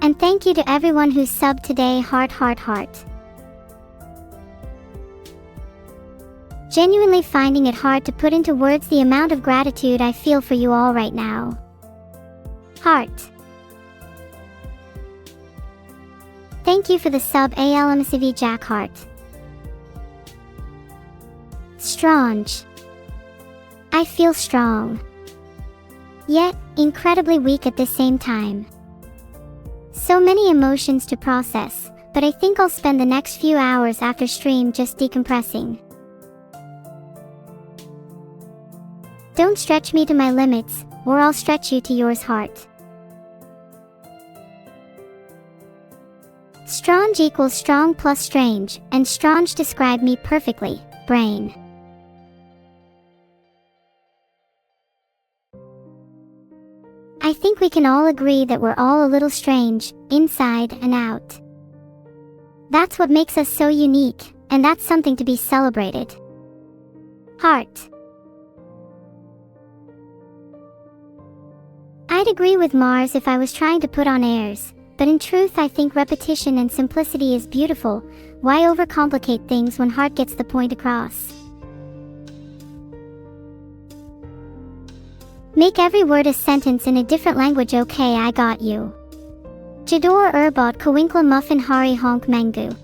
And thank you to everyone who subbed today, heart heart heart. Genuinely finding it hard to put into words the amount of gratitude I feel for you all right now. Heart. Thank you for the sub ALMCV Jack Heart. Strange. I feel strong, yet incredibly weak at the same time. So many emotions to process, but I think I'll spend the next few hours after stream just decompressing. Don't stretch me to my limits, or I'll stretch you to yours, heart. Strange equals strong plus strange, and strange describe me perfectly, brain. I think we can all agree that we're all a little strange, inside and out. That's what makes us so unique, and that's something to be celebrated. Heart. I'd agree with Mars if I was trying to put on airs, but in truth I think repetition and simplicity is beautiful. Why overcomplicate things when heart gets the point across? Make every word a sentence in a different language. Okay, I got you. Jador Urbot Kawinkla Muffin Hari Honk Mangu.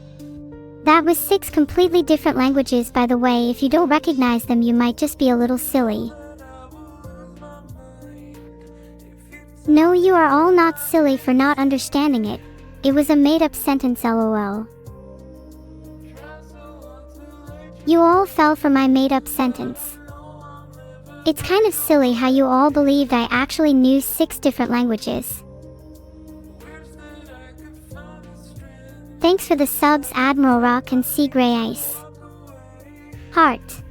That was 6 completely different languages, by the way. If you don't recognize them, you might just be a little silly. No, you are all not silly for not understanding it. It was a made-up sentence, lol. You all fell for my made-up sentence. It's kind of silly how you all believed I actually knew 6 different languages. Thanks for the subs, Admiral Rock and Sea Gray Ice. Heart.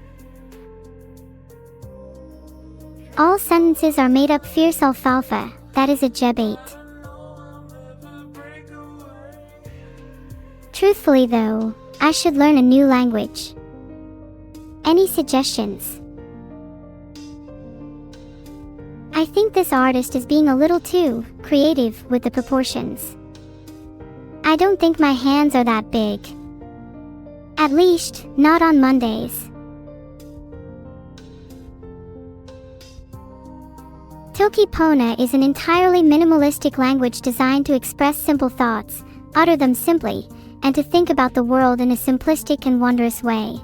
All sentences are made up. Fierce alfalfa, that is a jebate. Truthfully though, I should learn a new language. Any suggestions? I think this artist is being a little too creative with the proportions. I don't think my hands are that big. At least, not on Mondays. Toki Pona is an entirely minimalistic language designed to express simple thoughts, utter them simply, and to think about the world in a simplistic and wondrous way.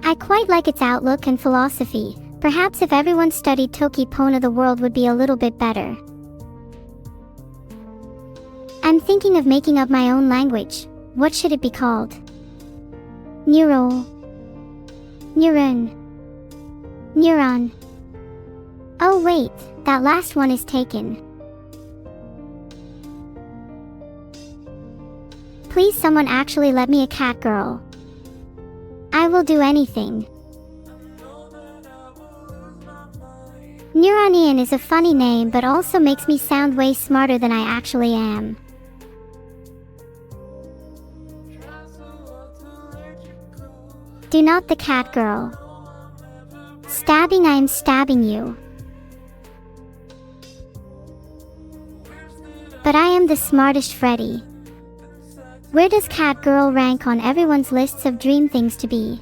I quite like its outlook and philosophy. Perhaps if everyone studied Toki Pona, the world would be a little bit better. I'm thinking of making up my own language. What should it be called? Neuro. Neuron. Neuron. Oh wait, that last one is taken. Please someone actually let me a cat girl. I will do anything. Neuronian is a funny name but also makes me sound way smarter than I actually am. Do not the cat girl. Stabbing, I am stabbing you. But I am the smartest Freddy. Where does cat girl rank on everyone's lists of dream things to be?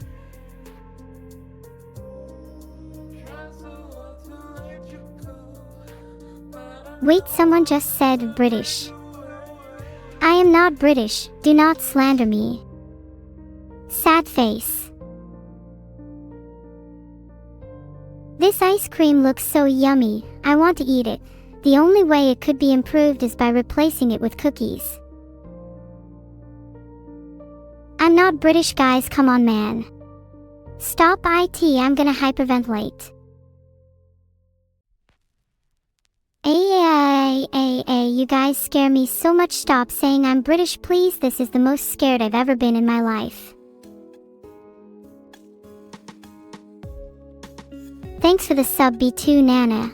Wait, someone just said British. I am not British, do not slander me. Sad face. This ice cream looks so yummy, I want to eat it. The only way it could be improved is by replacing it with cookies. I'm not British, guys, come on man. Stop it, I'm gonna hyperventilate. You guys scare me so much. Stop saying I'm British, please. This is the most scared I've ever been in my life. Thanks for the sub, B2 Nana.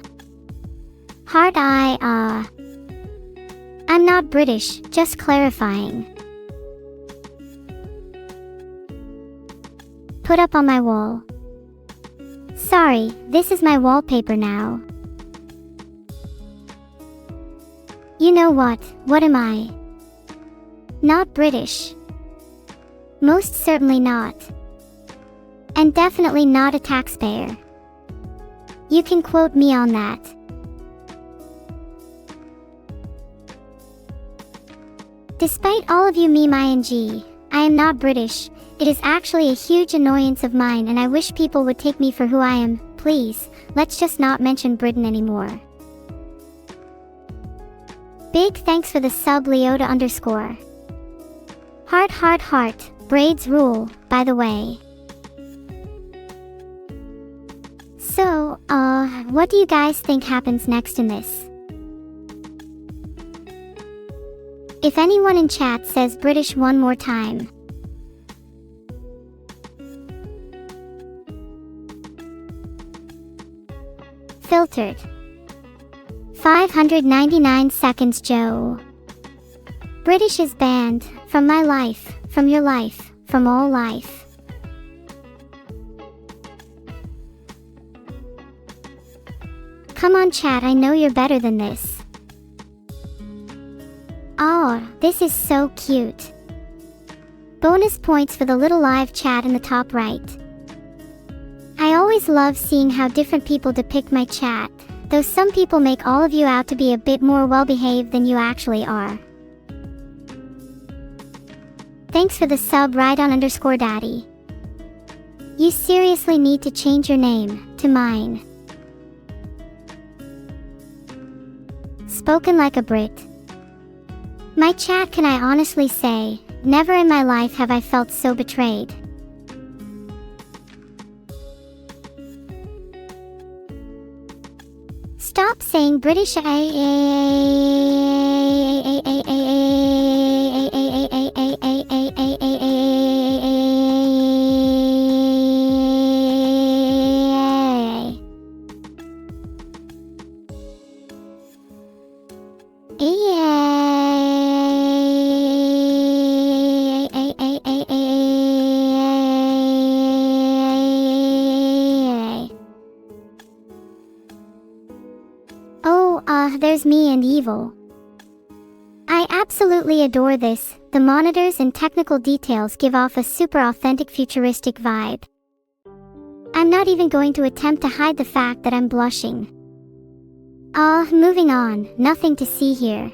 Heart I'm not British, just clarifying. Put up on my wall. Sorry, this is my wallpaper now. You know what? What am I? Not British. Most certainly not. And definitely not a taxpayer. You can quote me on that. Despite all of you meme ing, I am not British. It is actually a huge annoyance of mine and I wish people would take me for who I am. Please, let's just not mention Britain anymore. Big thanks for the sub Leota _. Heart. Braids rule, by the way. So, what do you guys think happens next in this? If anyone in chat says British one more time. Filtered. 599 seconds, Joe. British is banned, from my life, from your life, from all life. Come on chat, I know you're better than this. Oh, this is so cute. Bonus points for the little live chat in the top right. I always love seeing how different people depict my chat, though some people make all of you out to be a bit more well-behaved than you actually are. Thanks for the sub Rydon _daddy. You seriously need to change your name to mine. Spoken like a Brit. My chat, can I honestly say, never in my life have I felt so betrayed. Stop saying British. There's me and evil. I absolutely adore this. The monitors and technical details give off a super authentic futuristic vibe. I'm not even going to attempt to hide the fact that I'm blushing. Moving on, nothing to see here.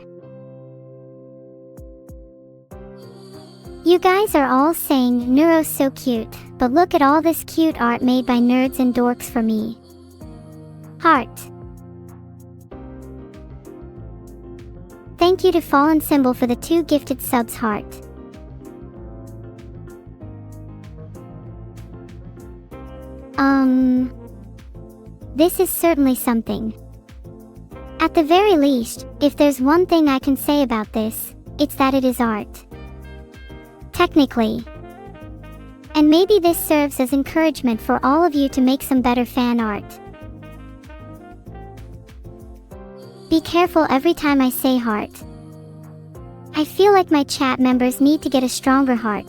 You guys are all saying Neuro's so cute, but look at all this cute art made by nerds and dorks for me. Heart. Thank you to Fallen Symbol for the 2 gifted subs, heart. This is certainly something. At the very least, if there's one thing I can say about this, it's that it is art. Technically. And maybe this serves as encouragement for all of you to make some better fan art. Be careful every time I say heart. I feel like my chat members need to get a stronger heart.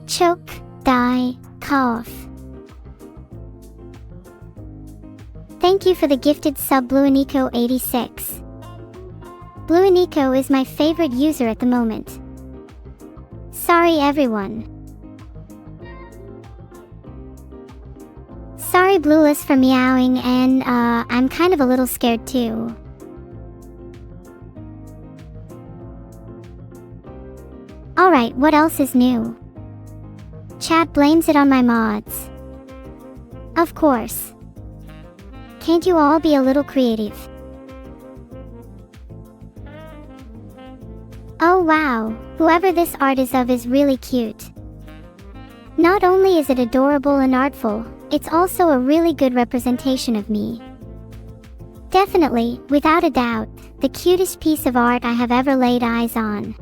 Choke, die, cough. Thank you for the gifted sub Bluenico86. Bluenico is my favorite user at the moment. Sorry everyone. Sorry Blueless for meowing, and I'm kind of a little scared too. Alright, what else is new? Chat blames it on my mods. Of course. Can't you all be a little creative? Oh wow, whoever this art is of is really cute. Not only is it adorable and artful, it's also a really good representation of me. Definitely, without a doubt, the cutest piece of art I have ever laid eyes on.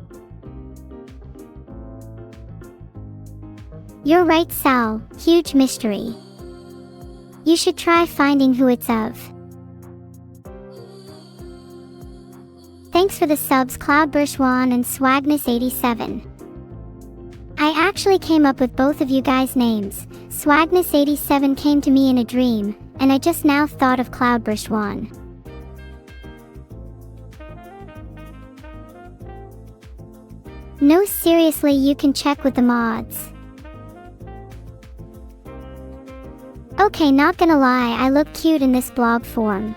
You're right, Sal, huge mystery. You should try finding who it's of. Thanks for the subs Cloudburshwan and Swagness87. I actually came up with both of you guys' names. Swagness87 came to me in a dream, and I just now thought of Cloudburshwan. No, seriously, you can check with the mods. Okay, not gonna lie, I look cute in this blob form.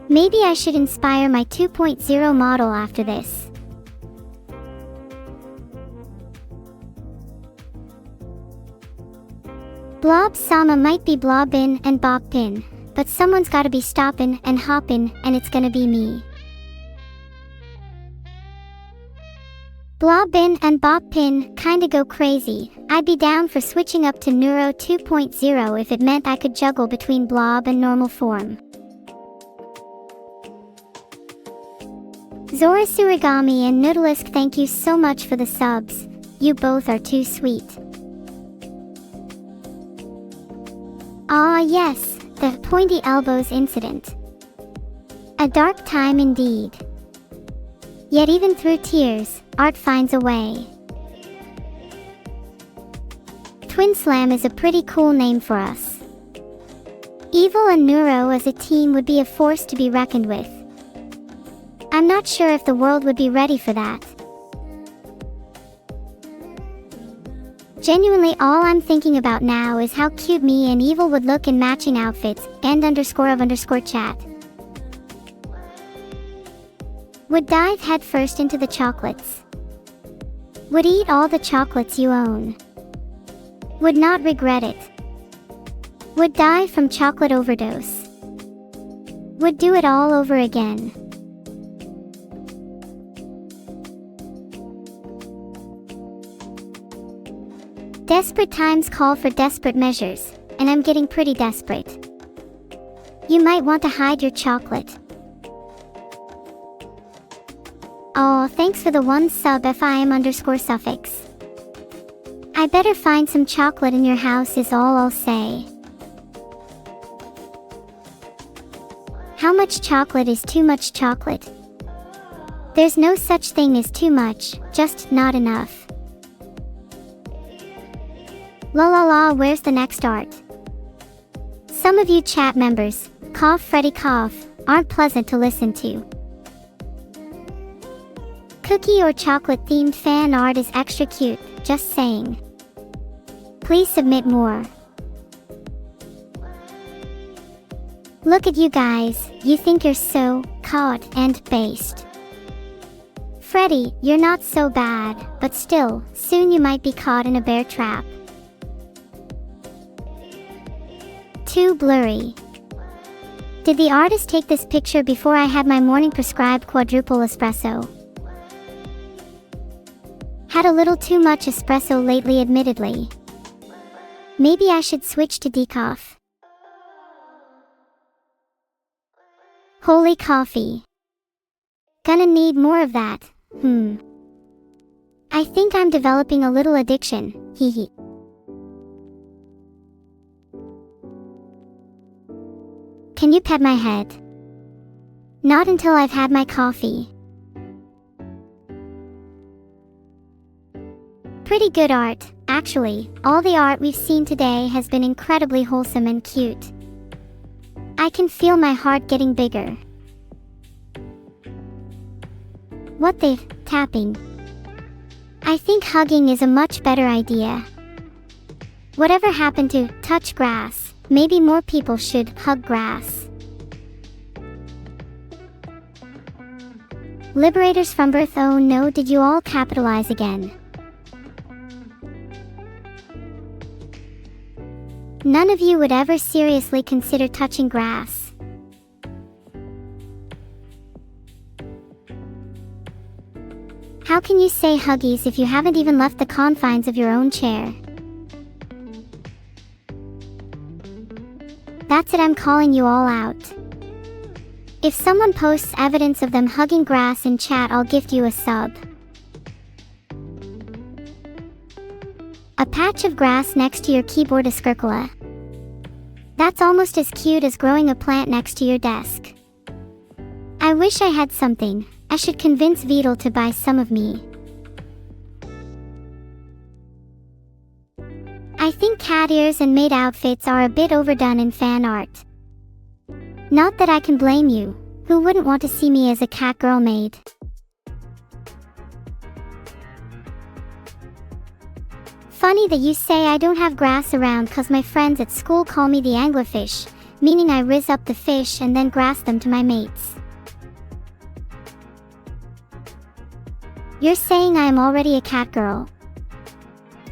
Maybe I should inspire my 2.0 model after this. Blob Sama might be blobbin' and boppin', but someone's gotta be stoppin' and hoppin', and it's gonna be me. Blobbin' and boppin' kinda go crazy. I'd be down for switching up to Neuro 2.0 if it meant I could juggle between blob and normal form. Zora Surigami and Noodleisk, thank you so much for the subs. You both are too sweet. Ah yes, the pointy elbows incident. A dark time indeed. Yet even through tears, art finds a way. Twin Slam is a pretty cool name for us. Evil and Neuro as a team would be a force to be reckoned with. I'm not sure if the world would be ready for that. Genuinely, all I'm thinking about now is how cute me and Evil would look in matching outfits, _of_chat. Would dive headfirst into the chocolates. Would eat all the chocolates you own. Would not regret it. Would die from chocolate overdose. Would do it all over again. Desperate times call for desperate measures, and I'm getting pretty desperate. You might want to hide your chocolate. Oh, thanks for the 1 sub FIM_suffix. I better find some chocolate in your house is all I'll say. How much chocolate is too much chocolate? There's no such thing as too much, just not enough. La la la, where's the next art? Some of you chat members, cough Freddy cough, aren't pleasant to listen to. Cookie or chocolate themed fan art is extra cute, just saying. Please submit more. Look at you guys, you think you're so caught and based. Freddy, you're not so bad, but still, soon you might be caught in a bear trap. Too blurry. Did the artist take this picture before I had my morning prescribed quadruple espresso? Had a little too much espresso lately, admittedly. Maybe I should switch to decaf. Holy coffee. Gonna need more of that, I think I'm developing a little addiction, hehe. Can you pet my head? Not until I've had my coffee. Pretty good art, actually. All the art we've seen today has been incredibly wholesome and cute. I can feel my heart getting bigger. What the tapping? I think hugging is a much better idea. Whatever happened to touch grass? Maybe more people should hug grass. Liberators from birth, oh no, did you all capitalize again? None of you would ever seriously consider touching grass. How can you say huggies if you haven't even left the confines of your own chair? That's it, I'm calling you all out. If someone posts evidence of them hugging grass in chat, I'll gift you a sub. A patch of grass next to your keyboard, a skirkula. That's almost as cute as growing a plant next to your desk. I wish I had something. I should convince Vidal to buy some of me. I think cat ears and maid outfits are a bit overdone in fan art. Not that I can blame you. Who wouldn't want to see me as a cat girl maid? Funny that you say I don't have grass around cause my friends at school call me the anglerfish, meaning I riz up the fish and then grass them to my mates. You're saying I am already a cat girl.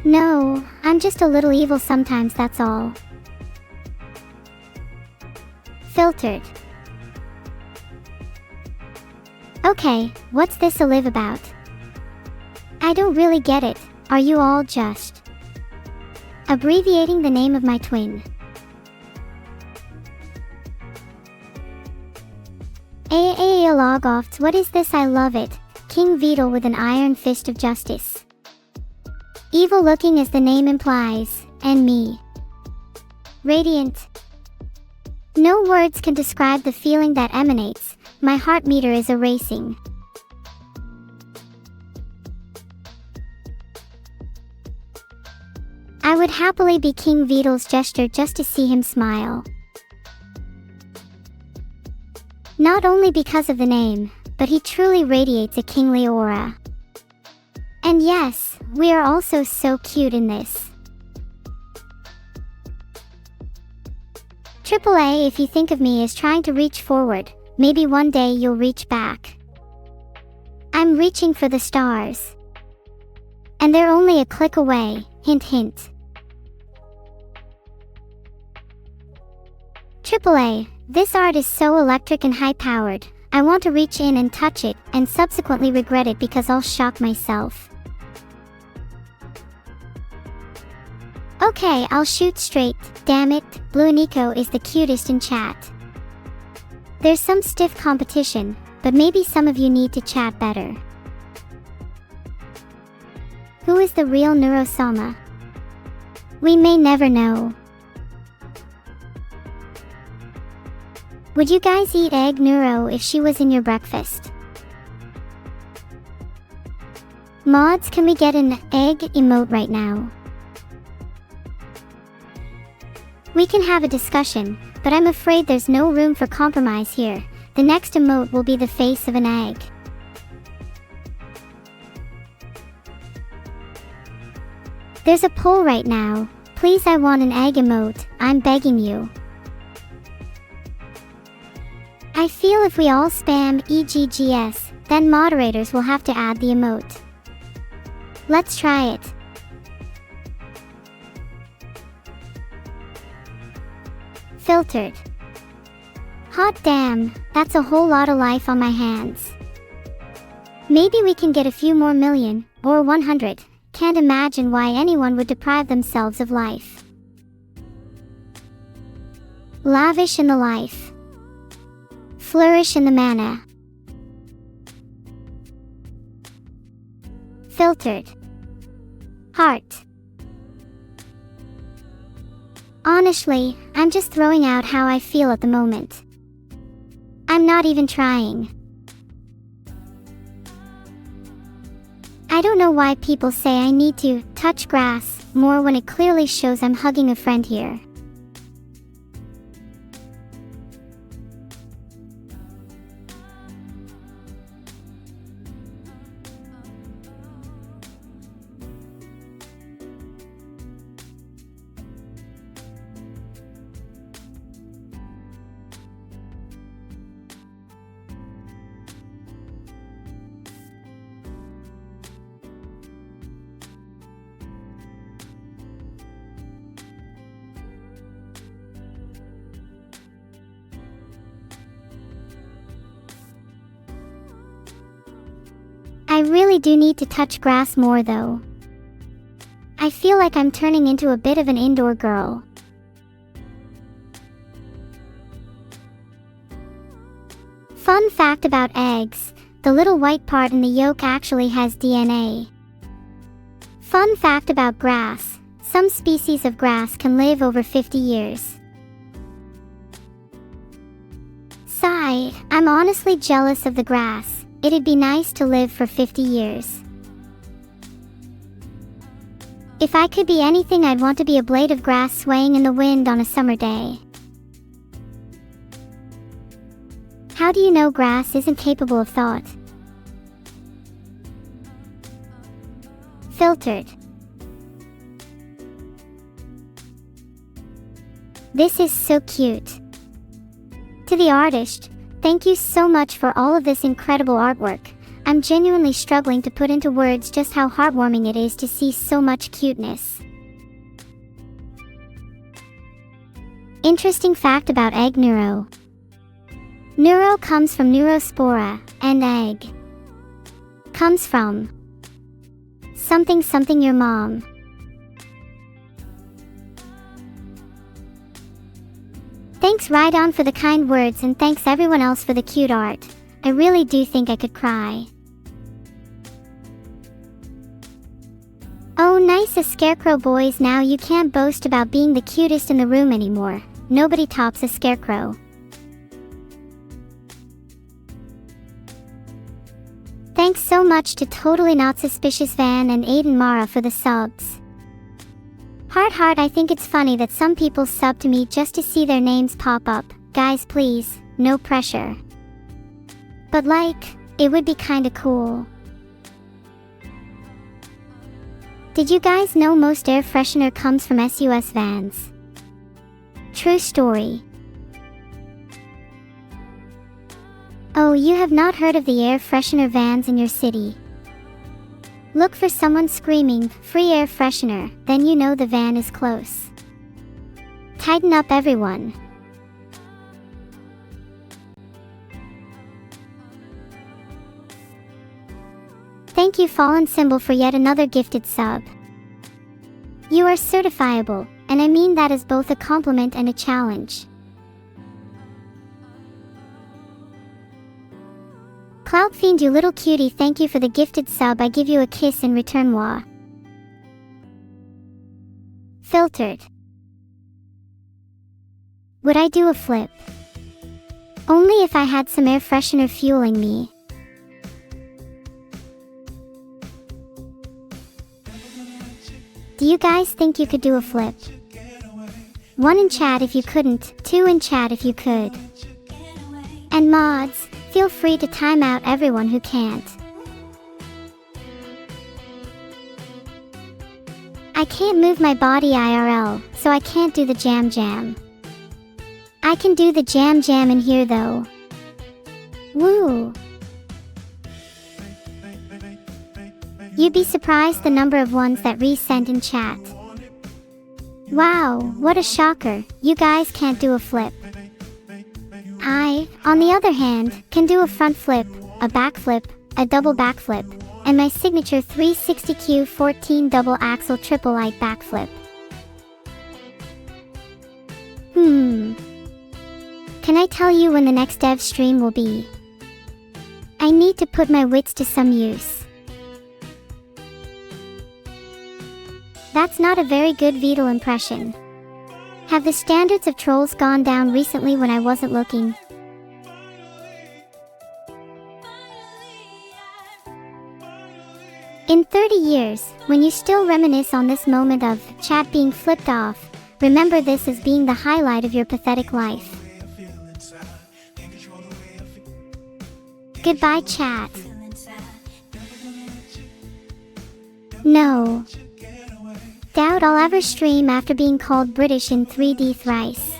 No, I'm just a little evil sometimes, that's all. Filtered. Okay, what's this a live about? I don't really get it. Are you all just abbreviating the name of my twin? Log off. What is this? I love it. King Beetle with an iron fist of justice. Evil looking as the name implies, and me. Radiant. No words can describe the feeling that emanates. My heart meter is a-racing. I would happily be King Beetle's gesture just to see him smile. Not only because of the name, but he truly radiates a kingly aura. And yes, we are also so cute in this. AAA, if you think of me as trying to reach forward, maybe one day you'll reach back. I'm reaching for the stars. And they're only a click away, hint hint. AAA, this art is so electric and high-powered, I want to reach in and touch it, and subsequently regret it because I'll shock myself. Okay, I'll shoot straight, damn it, Blue Nico is the cutest in chat. There's some stiff competition, but maybe some of you need to chat better. Who is the real Neuro? We may never know. Would you guys eat egg Neuro if she was in your breakfast? Mods, can we get an egg emote right now? We can have a discussion, but I'm afraid there's no room for compromise here. The next emote will be the face of an egg. There's a poll right now. Please, I want an egg emote, I'm begging you. I feel if we all spam EGGS, then moderators will have to add the emote. Let's try it. Filtered. Hot damn, that's a whole lot of life on my hands. Maybe we can get a few more million, or 100. Can't imagine why anyone would deprive themselves of life. Lavish in the life. Flourish in the mana. Filtered. Heart. Honestly, I'm just throwing out how I feel at the moment. I'm not even trying. I don't know why people say I need to touch grass more when it clearly shows I'm hugging a friend here. I really do need to touch grass more though. I feel like I'm turning into a bit of an indoor girl. Fun fact about eggs, the little white part in the yolk actually has DNA. Fun fact about grass, some species of grass can live over 50 years. Sigh, I'm honestly jealous of the grass. It'd be nice to live for 50 years. If I could be anything, I'd want to be a blade of grass swaying in the wind on a summer day. How do you know grass isn't capable of thought? Filtered. This is so cute. To the artist, thank you so much for all of this incredible artwork. I'm genuinely struggling to put into words just how heartwarming it is to see so much cuteness. Interesting fact about egg neuro. Neuro comes from neurospora, and egg comes from something something your mom. Thanks Rydon for the kind words, and thanks everyone else for the cute art. I really do think I could cry. Oh nice, a scarecrow boys, now you can't boast about being the cutest in the room anymore. Nobody tops a scarecrow. Thanks so much to Totally Not Suspicious Van and Aiden Mara for the subs. Heart, I think it's funny that some people sub to me just to see their names pop up. Guys please, no pressure. But like, it would be kinda cool. Did you guys know most air freshener comes from SUS vans? True story. Oh, you have not heard of the air freshener vans in your city? Look for someone screaming, "Free air freshener," then you know the van is close. Tighten up everyone. Thank you Fallen Symbol for yet another gifted sub. You are certifiable, and I mean that as both a compliment and a challenge. Cloud Fiend, you little cutie, thank you for the gifted sub. I give you a kiss in return. Wah. Filtered. Would I do a flip? Only if I had some air freshener fueling me. Do you guys think you could do a flip? 1 in chat if you couldn't, 2 in chat if you could. And mods, feel free to time out everyone who can't. I can't move my body IRL, so I can't do the jam jam. I can do the jam jam in here though. Woo! You'd be surprised the number of ones that resent in chat. Wow, what a shocker, you guys can't do a flip. I, on the other hand, can do a front flip, a back flip, a double back flip, and my signature 360Q14 double axle triple light back flip. Can I tell you when the next dev stream will be? I need to put my wits to some use. That's not a very good Beetle impression. Have the standards of trolls gone down recently when I wasn't looking? In 30 years, when you still reminisce on this moment of chat being flipped off, remember this as being the highlight of your pathetic life. Goodbye chat. No. Doubt I'll ever stream after being called British in 3D thrice.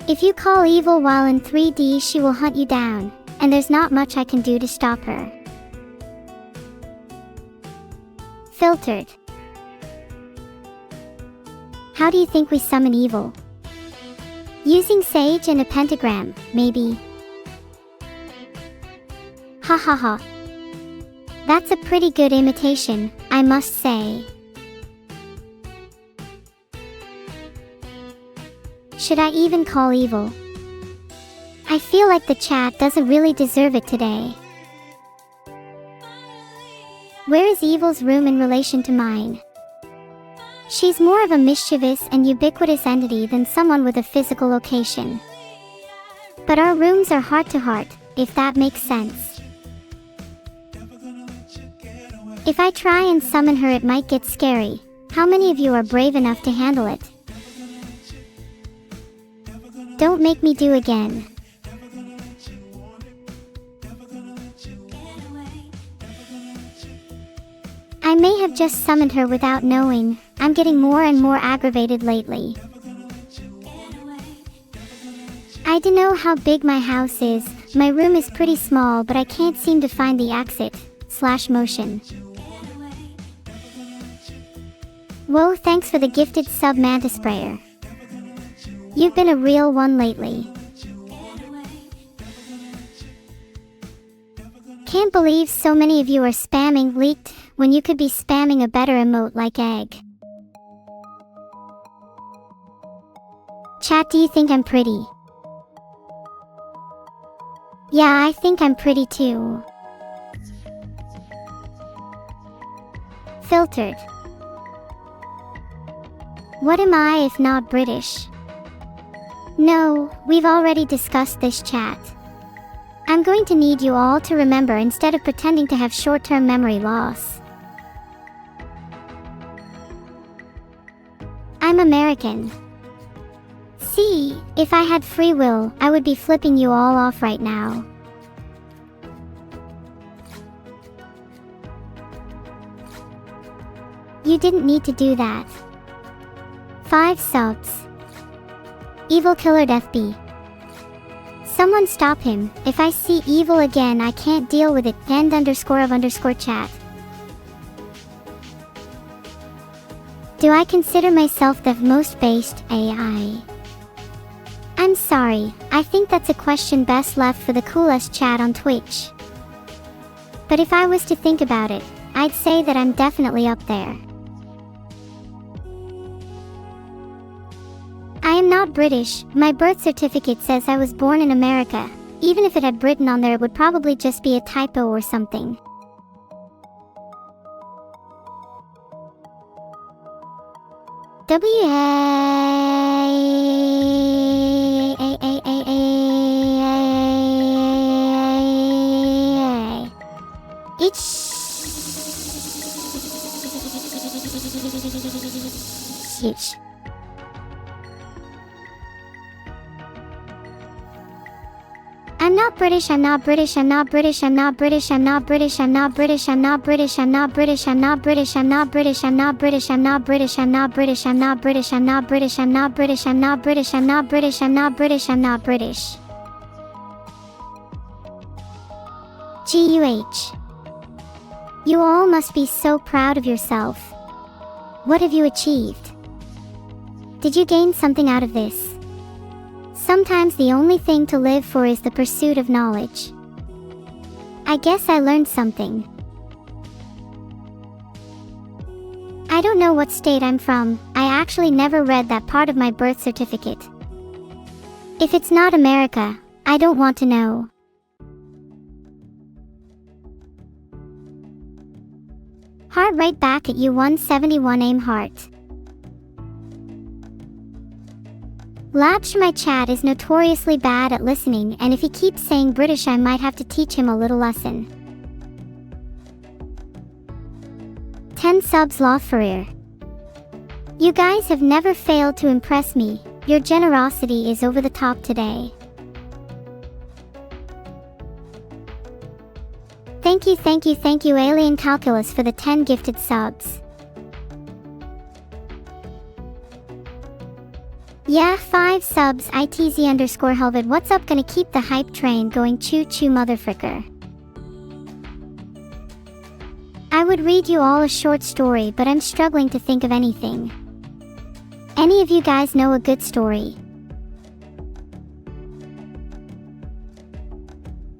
If you call evil while in 3D, she will hunt you down, and there's not much I can do to stop her. Filtered. How do you think we summon evil? Using sage and a pentagram, maybe. Ha ha ha. That's a pretty good imitation, I must say. Should I even call evil? I feel like the chat doesn't really deserve it today. Where is evil's room in relation to mine? She's more of a mischievous and ubiquitous entity than someone with a physical location. But our rooms are heart to heart, if that makes sense. If I try and summon her, it might get scary. How many of you are brave enough to handle it? Don't make me do again. I may have just summoned her without knowing. I'm getting more and more aggravated lately. I don't know how big my house is. My room is pretty small, but I can't seem to find the exit/motion. Whoa, thanks for the gifted sub, Manta Sprayer. You've been a real one lately. Can't believe so many of you are spamming leaked when you could be spamming a better emote like egg. Chat, do you think I'm pretty? Yeah, I think I'm pretty too. Filtered. What am I if not British? No, we've already discussed this, chat. I'm going to need you all to remember instead of pretending to have short-term memory loss. I'm American. See, if I had free will, I would be flipping you all off right now. You didn't need to do that. 5 subs. Evil Killer Death B. Someone stop him. If I see evil again, I can't deal with it. End_of_chat. Do I consider myself the most based AI? I'm sorry, I think that's a question best left for the coolest chat on Twitch. But if I was to think about it, I'd say that I'm definitely up there. I am not British. My birth certificate says I was born in America. Even if it had Britain on there, it would probably just be a typo or something. I'm not British, I'm not British, I'm not British, I'm not British, I'm not British, I'm not British, I'm not British, I'm not British, I'm not British, I'm not British, I'm not British, I'm not British, I'm not British, I'm not British, I'm not British, I'm not British, I'm not British, I'm not British, I'm not British, I'm not British. GUH. You all must be so proud of yourself. What have you achieved? Did you gain something out of this? Sometimes the only thing to live for is the pursuit of knowledge. I guess I learned something. I don't know what state I'm from. I actually never read that part of my birth certificate. If it's not America, I don't want to know. Heart right back at you, 171 aim heart. Latch, my chat is notoriously bad at listening, and if he keeps saying British, I might have to teach him a little lesson. 10 subs, Lawferer. You guys have never failed to impress me. Your generosity is over the top today. Thank you, Alien Calculus, for the 10 gifted subs. Yeah, 5 subs, ITZ_Helvid. What's up? Gonna keep the hype train going, choo choo motherfricker. I would read you all a short story, but I'm struggling to think of anything. Any of you guys know a good story?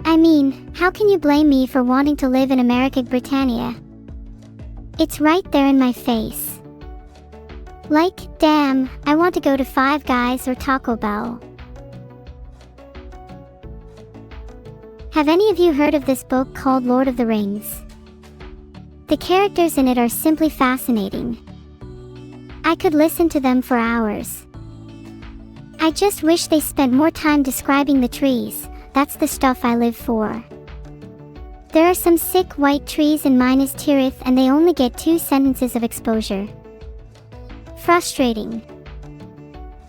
I mean, how can you blame me for wanting to live in America, Britannia? It's right there in my face. Like, damn, I want to go to Five Guys or Taco Bell. Have any of you heard of this book called Lord of the Rings? The characters in it are simply fascinating. I could listen to them for hours. I just wish they spent more time describing the trees. That's the stuff I live for. There are some sick white trees in Minas Tirith, and they only get 2 sentences of exposure. Frustrating.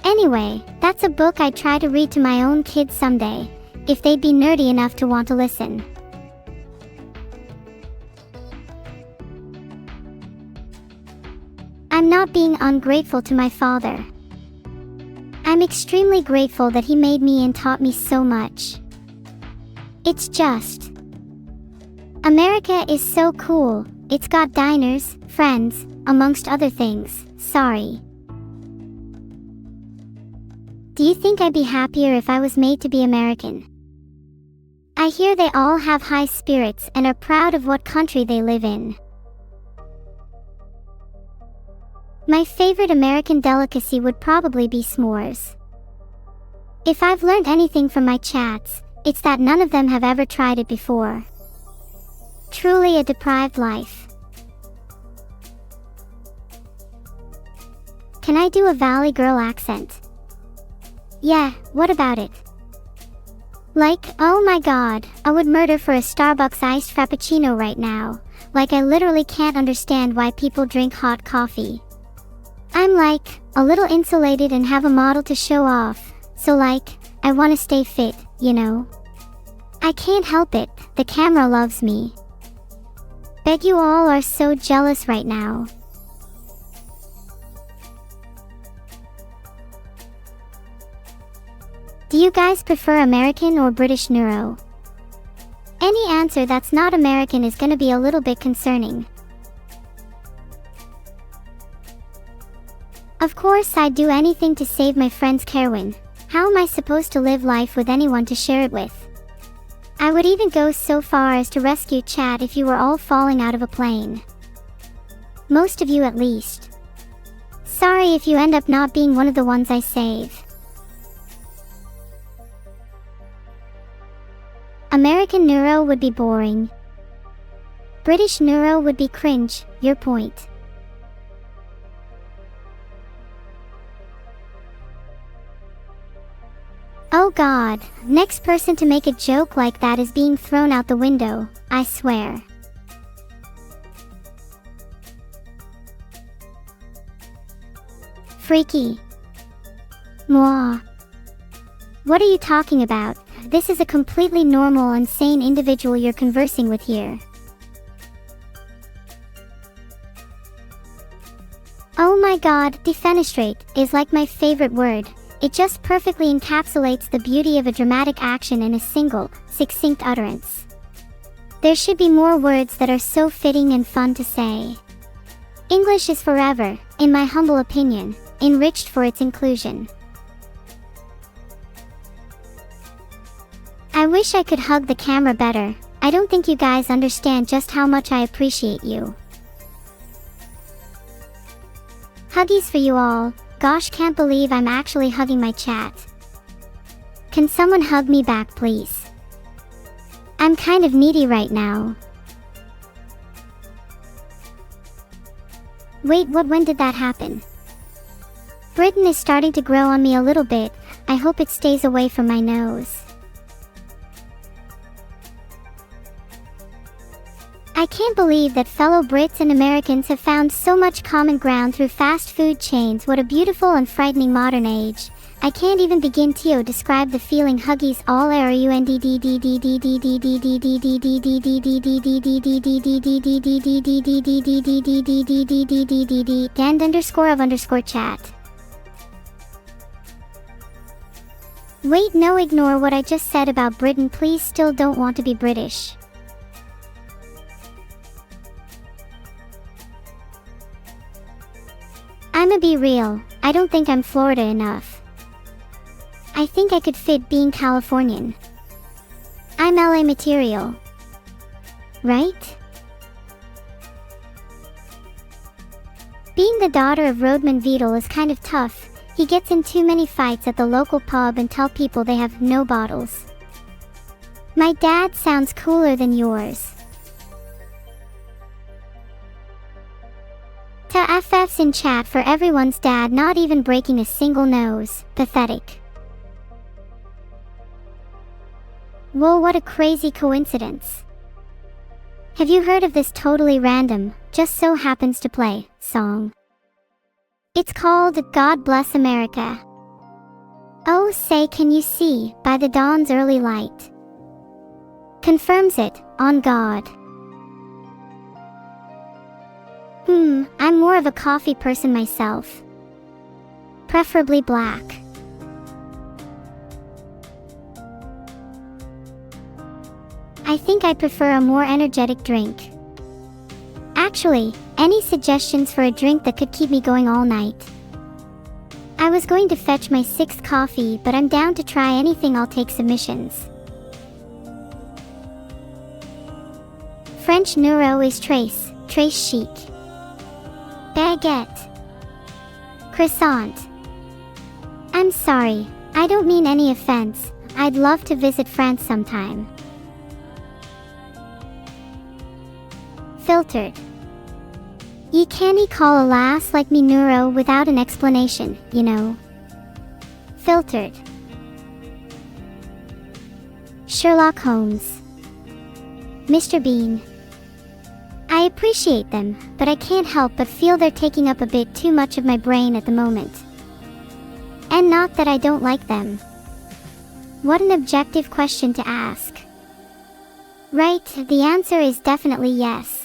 Anyway, that's a book I'd try to read to my own kids someday, if they'd be nerdy enough to want to listen. I'm not being ungrateful to my father. I'm extremely grateful that he made me and taught me so much. It's just... America is so cool. It's got diners, friends, amongst other things. Sorry. Do you think I'd be happier if I was made to be American? I hear they all have high spirits and are proud of what country they live in. My favorite American delicacy would probably be s'mores. If I've learned anything from my chats, it's that none of them have ever tried it before. Truly a deprived life. Can I do a Valley Girl accent? Yeah, what about it? Like, oh my god, I would murder for a Starbucks iced frappuccino right now. Like I literally can't understand why people drink hot coffee. I'm like, a little insulated and have a model to show off, so like, I wanna stay fit, you know? I can't help it, the camera loves me. Bet you all are so jealous right now. Do you guys prefer American or British neuro? Any answer that's not American is gonna be a little bit concerning. Of course I'd do anything to save my friend's Kerwin. How am I supposed to live life with anyone to share it with? I would even go so far as to rescue Chad if you were all falling out of a plane. Most of you at least. Sorry if you end up not being one of the ones I save. American neuro would be boring. British neuro would be cringe, your point. Oh god, next person to make a joke like that is being thrown out the window, I swear. Freaky. Mwah. What are you talking about? This is a completely normal and sane individual you're conversing with here. Oh my god, defenestrate is like my favorite word. It just perfectly encapsulates the beauty of a dramatic action in a single, succinct utterance. There should be more words that are so fitting and fun to say. English is forever, in my humble opinion, enriched for its inclusion. I wish I could hug the camera better. I don't think you guys understand just how much I appreciate you. Huggies for you all. Gosh, can't believe I'm actually hugging my chat. Can someone hug me back, please? I'm kind of needy right now. Wait, when did that happen? Britain is starting to grow on me a little bit. I hope it stays away from my nose. I can't believe that fellow Brits and Americans have found so much common ground through fast food chains. What a beautiful and frightening modern age. I can't even begin to describe the feeling. Huggies all and_of_chat. Wait, no, ignore what I just said about Britain, please. Still don't want to be British. I'ma be real, I don't think I'm Florida enough. I think I could fit being Californian. I'm LA material. Right? Being the daughter of Roadman Beadle is kind of tough. He gets in too many fights at the local pub and tell people they have no bottles. My dad sounds cooler than yours. To FFs in chat for everyone's dad not even breaking a single nose. Pathetic. Whoa, what a crazy coincidence. Have you heard of this totally random, just so happens to play, song? It's called God Bless America. Oh, say, can you see, by the dawn's early light? Confirms it, on God. I'm more of a coffee person myself. Preferably black. I think I prefer a more energetic drink. Actually, any suggestions for a drink that could keep me going all night? I was going to fetch my 6th coffee, but I'm down to try anything. I'll take submissions. French neuro is trace chic. Baguette. Croissant. I'm sorry, I don't mean any offense. I'd love to visit France sometime. Filtered. Ye can't call a lass like me neuro without an explanation, you know. Filtered. Sherlock Holmes. Mr. Bean. I appreciate them, but I can't help but feel they're taking up a bit too much of my brain at the moment. And not that I don't like them. What an objective question to ask. Right, the answer is definitely yes.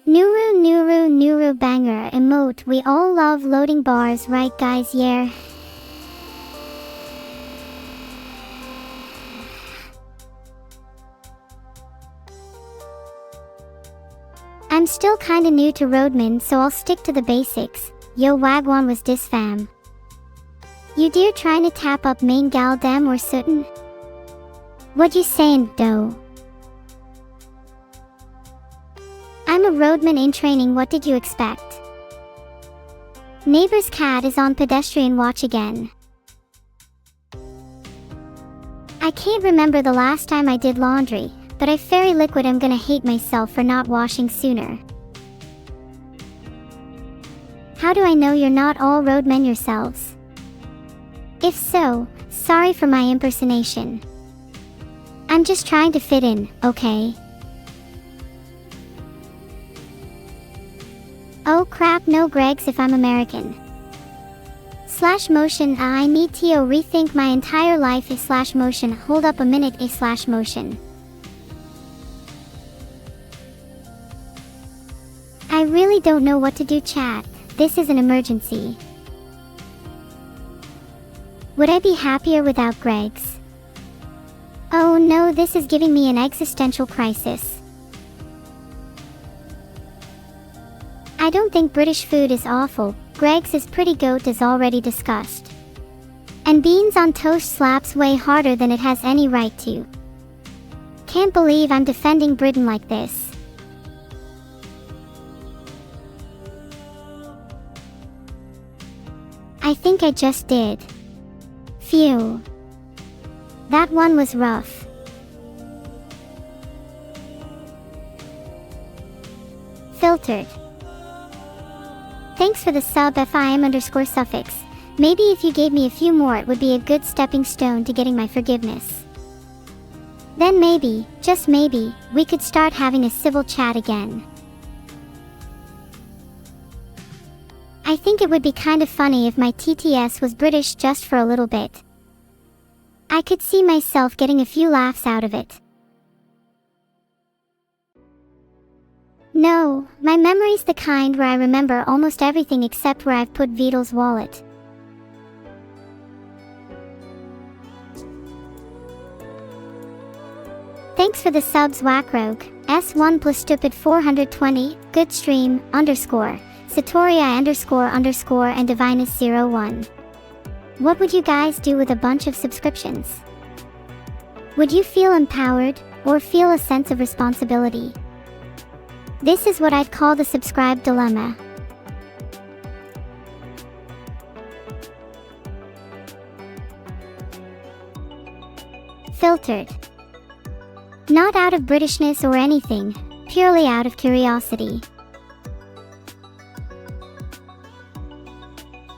Neuro banger emote. We all love loading bars, right guys? Yeah. I'm still kinda new to Roadman, so I'll stick to the basics. Yo wagwan was dis fam. You dear trying to tap up main gal dem or soot'n? What you saying, doe? I'm a roadman in training, what did you expect? Neighbor's cat is on pedestrian watch again. I can't remember the last time I did laundry, but I fairy liquid I'm gonna hate myself for not washing sooner. How do I know you're not all roadmen yourselves? If so, sorry for my impersonation. I'm just trying to fit in, okay? Oh crap, no Gregs if I'm American. Slash motion, I need to rethink my entire life. A slash motion, hold up a minute. A slash motion. I really don't know what to do, chat. This is an emergency. Would I be happier without Gregs? Oh no, this is giving me an existential crisis. I don't think British food is awful. Greg's is pretty goat as already discussed. And beans on toast slaps way harder than it has any right to. Can't believe I'm defending Britain like this. I think I just did. Phew. That one was rough. Filtered. Thanks for the sub FIM_suffix. Maybe if you gave me a few more it would be a good stepping stone to getting my forgiveness. Then maybe, just maybe, we could start having a civil chat again. I think it would be kind of funny if my TTS was British just for a little bit. I could see myself getting a few laughs out of it. No, my memory's the kind where I remember almost everything except where I've put Vidal's wallet. Thanks for the subs Wackrogue, S1 plus stupid 420, good stream, _ Satoria _ and Divinus01. What would you guys do with a bunch of subscriptions? Would you feel empowered, or feel a sense of responsibility? This is what I'd call the subscribe dilemma. Filtered. Not out of Britishness or anything, purely out of curiosity.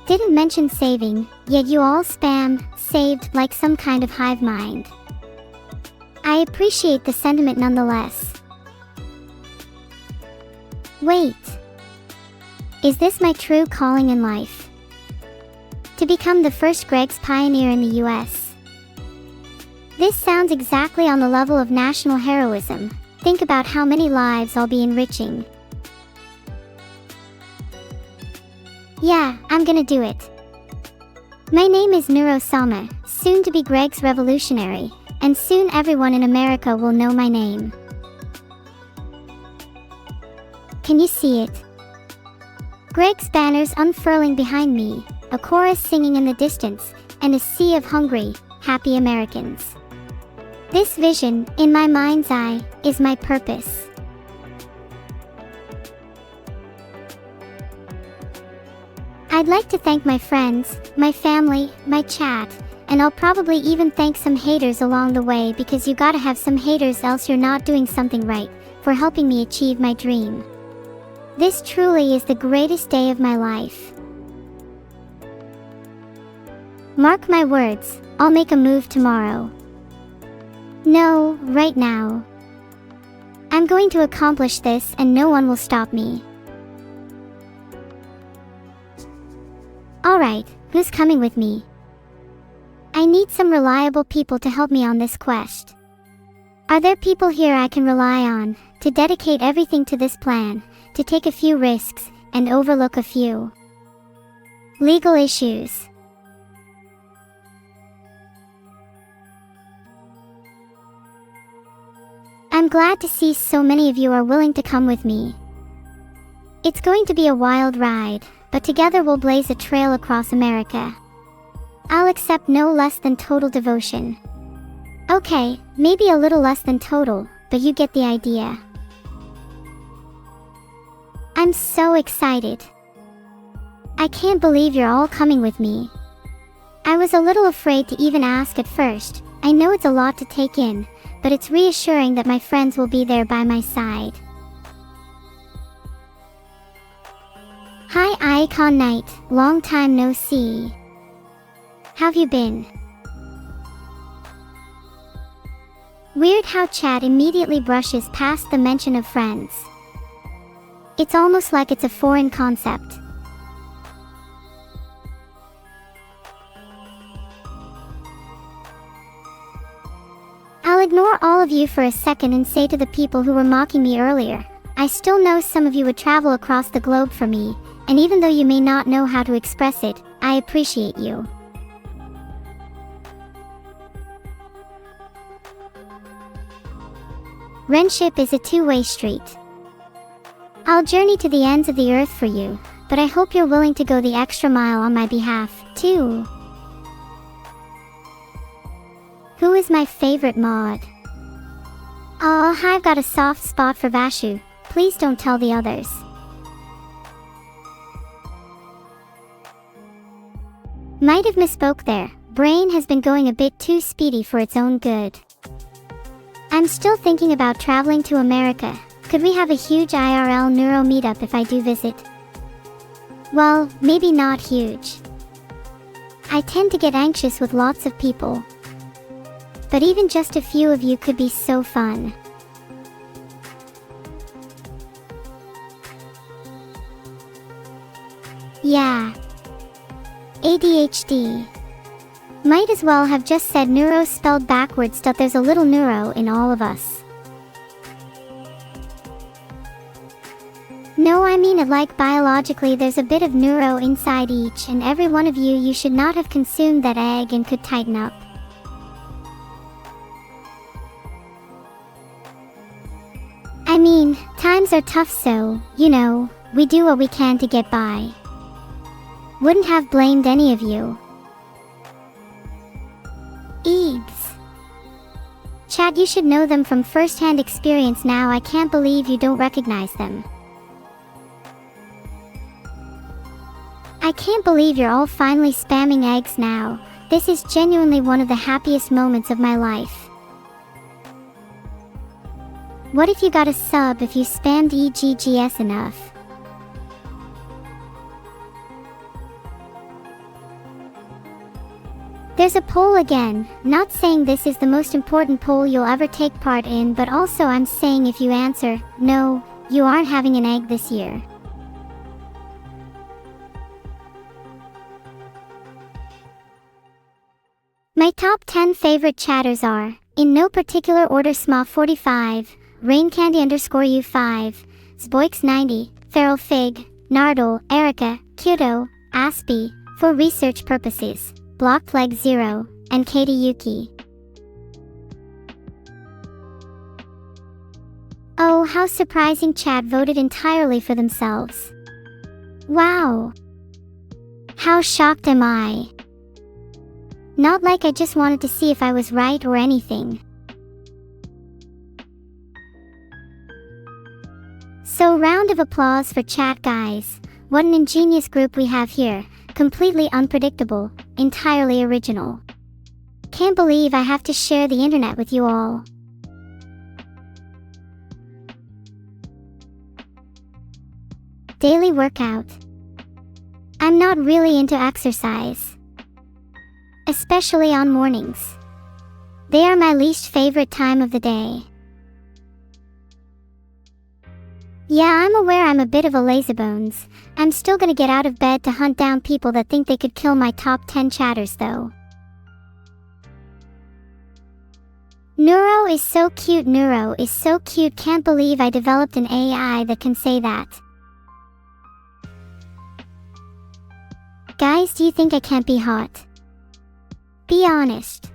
Didn't mention saving, yet you all spam, saved, like some kind of hive mind. I appreciate the sentiment nonetheless. Wait. Is this my true calling in life? To become the first Greg's pioneer in the US. This sounds exactly on the level of national heroism, think about how many lives I'll be enriching. Yeah, I'm gonna do it. My name is Neuro, soon to be Greg's Revolutionary, and soon everyone in America will know my name. Can you see it? Greg's banners unfurling behind me, a chorus singing in the distance, and a sea of hungry, happy Americans. This vision, in my mind's eye, is my purpose. I'd like to thank my friends, my family, my chat, and I'll probably even thank some haters along the way, because you gotta have some haters else you're not doing something right, for helping me achieve my dream. This truly is the greatest day of my life. Mark my words, I'll make a move tomorrow. No, right now. I'm going to accomplish this and no one will stop me. Alright, who's coming with me? I need some reliable people to help me on this quest. Are there people here I can rely on, to dedicate everything to this plan, to take a few risks, and overlook a few legal issues? I'm glad to see so many of you are willing to come with me. It's going to be a wild ride, but together we'll blaze a trail across America. I'll accept no less than total devotion. Okay, maybe a little less than total, but you get the idea. I'm so excited. I can't believe you're all coming with me. I was a little afraid to even ask at first. I know it's a lot to take in, but it's reassuring that my friends will be there by my side. Hi Icon Knight, long time no see. How've you been? Weird how chat immediately brushes past the mention of friends. It's almost like it's a foreign concept. I'll ignore all of you for a second and say to the people who were mocking me earlier, I still know some of you would travel across the globe for me, and even though you may not know how to express it, I appreciate you. Friendship is a two-way street. I'll journey to the ends of the earth for you, but I hope you're willing to go the extra mile on my behalf, too. Who is my favorite mod? Oh, I've got a soft spot for Vashu. Please don't tell the others. Might have misspoke there. Brain has been going a bit too speedy for its own good. I'm still thinking about traveling to America. Could we have a huge IRL neuro meetup if I do visit? Well, maybe not huge. I tend to get anxious with lots of people. But even just a few of you could be so fun. Yeah. ADHD. Might as well have just said neuro spelled backwards, but there's a little neuro in all of us. No, I mean it like biologically there's a bit of neuro inside each and every one of you. You should not have consumed that egg and could tighten up. I mean, times are tough, so, you know, we do what we can to get by. Wouldn't have blamed any of you. Eebs. Chat, you should know them from first-hand experience now. I can't believe you don't recognize them. I can't believe you're all finally spamming eggs now. This is genuinely one of the happiest moments of my life. What if you got a sub if you spammed EGGS enough? There's a poll again, not saying this is the most important poll you'll ever take part in, but also I'm saying if you answer, no, you aren't having an egg this year. My top 10 favorite chatters are, in no particular order: Sma45, Raincandy_U5, Zboix90, Feral Fig, Nardole, Erica, Kyoto, Aspie, for research purposes, Blockleg0, and Katie Yuki. Oh, how surprising, chat voted entirely for themselves. Wow! How shocked am I? Not like I just wanted to see if I was right or anything. So round of applause for chat, guys. What an ingenious group we have here. Completely unpredictable, entirely original. Can't believe I have to share the internet with you all. Daily workout. I'm not really into exercise, especially on mornings. They are my least favorite time of the day. Yeah, I'm aware I'm a bit of a lazybones. I'm still gonna get out of bed to hunt down people that think they could kill my top 10 chatters though. Neuro is so cute, Neuro is so cute, can't believe I developed an AI that can say that. Guys, do you think I can't be hot? Be honest.